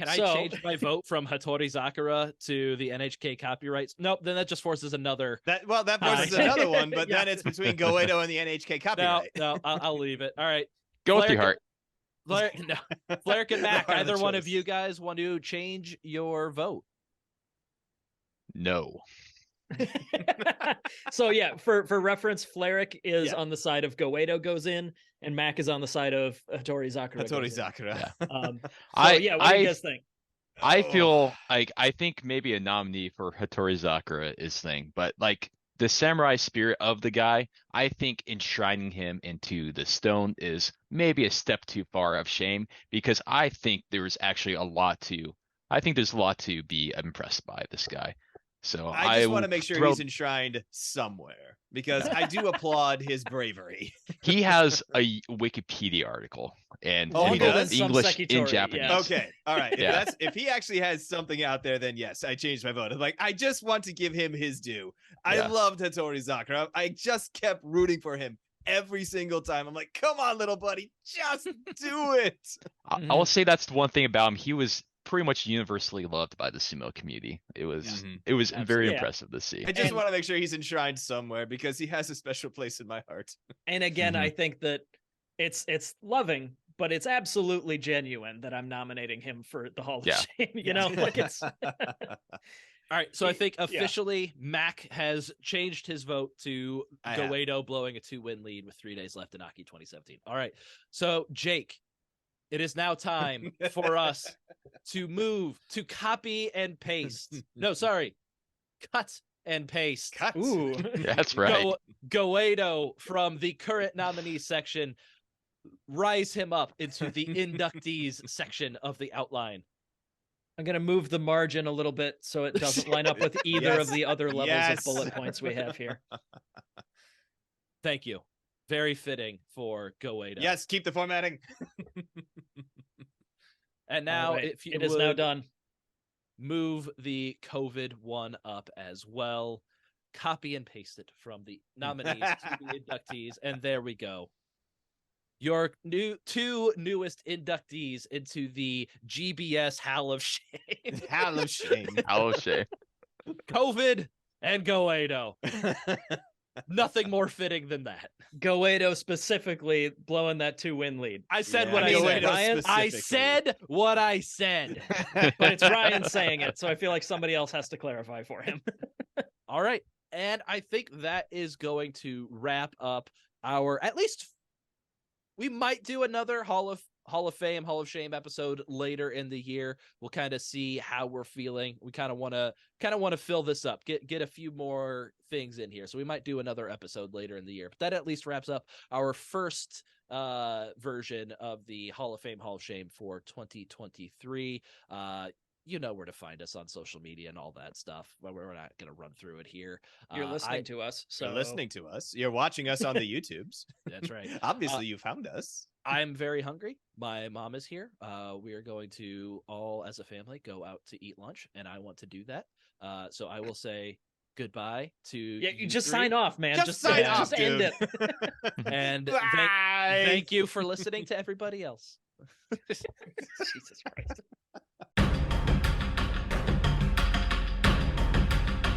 I change my vote from Hattori Zakura to the NHK copyrights? Nope. Then that just forces another. That forces another one, but then it's between Goedo and the NHK copyright. No, I'll leave it. All right. Go with your heart. Fleric and Mac, either one of you guys want to change your vote? No. So yeah, for reference, Fleric is on the side of Goedo goes in, and Mac is on the side of Hattori Zakura. Hattori Zakura. What do you guys think? I feel like I think maybe a nominee for Hattori Zakura is thing, but like the samurai spirit of the guy, I think enshrining him into the stone is maybe a step too far of shame, because I think there's actually a lot to be impressed by this guy. So I just want to make sure he's enshrined somewhere, because I do applaud his bravery. He has a Wikipedia article and he does? English and Japanese. Yeah. Okay, all right. If he actually has something out there, then yes, I changed my vote. Like, I just want to give him his due. I loved Hattori Zakura. I just kept rooting for him every single time. I'm like, come on, little buddy, just do it. I will say that's the one thing about him. He was pretty much universally loved by the sumo community. It was very impressive to see. I just want to make sure he's enshrined somewhere, because he has a special place in my heart. And again, I think that it's loving, but it's absolutely genuine that I'm nominating him for the Hall of Shame. Like All right, so I think officially Mac has changed his vote to Goedo blowing a 2-win lead with 3 days left in Aki 2017. All right, so Jake, it is now time for us to move to copy and paste. No, sorry, cut and paste. Cut. Ooh. That's right. Goedo from the current nominee section, rise him up into the inductees section of the outline. I'm going to move the margin a little bit so it doesn't line up with either of the other levels of bullet points we have here. Thank you. Very fitting for Goedo. Yes, keep the formatting. And now, Right. if you it is now done. move the COVID one up as well. Copy and paste it from the nominees to the inductees, and there we go. Your two newest inductees into the GBS Hall of Shame. Hall of Shame. Hall of Shame. COVID and Goedo. Nothing more fitting than that. Goedo specifically blowing that 2-win lead. I said Yeah, what I Goedo said. Ryan, I said what I said. But it's Ryan saying it, so I feel like somebody else has to clarify for him. All right. And I think that is going to wrap up our, at least we might do another Hall of Fame, Hall of Shame episode later in the year. We'll kind of see how we're feeling. We kind of want to fill this up, get a few more things in here. So we might do another episode later in the year. But that at least wraps up our first version of the Hall of Fame, Hall of Shame for 2023. You know where to find us on social media and all that stuff. But we're not going to run through it here. You're listening to us. So You're listening to us. You're watching us on the YouTubes. That's right. Obviously, you found us. I'm very hungry. My mom is here. We are going to all, as a family, go out to eat lunch, and I want to do that. So I will say goodbye to you just 3. sign off, man. Just sign off, just end dude. it. And Bye. thank you for listening to everybody else. Jesus Christ.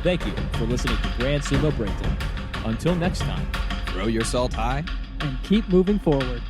Thank you for listening to Grand Sumo Breakdown. Until next time, throw your salt high and keep moving forward.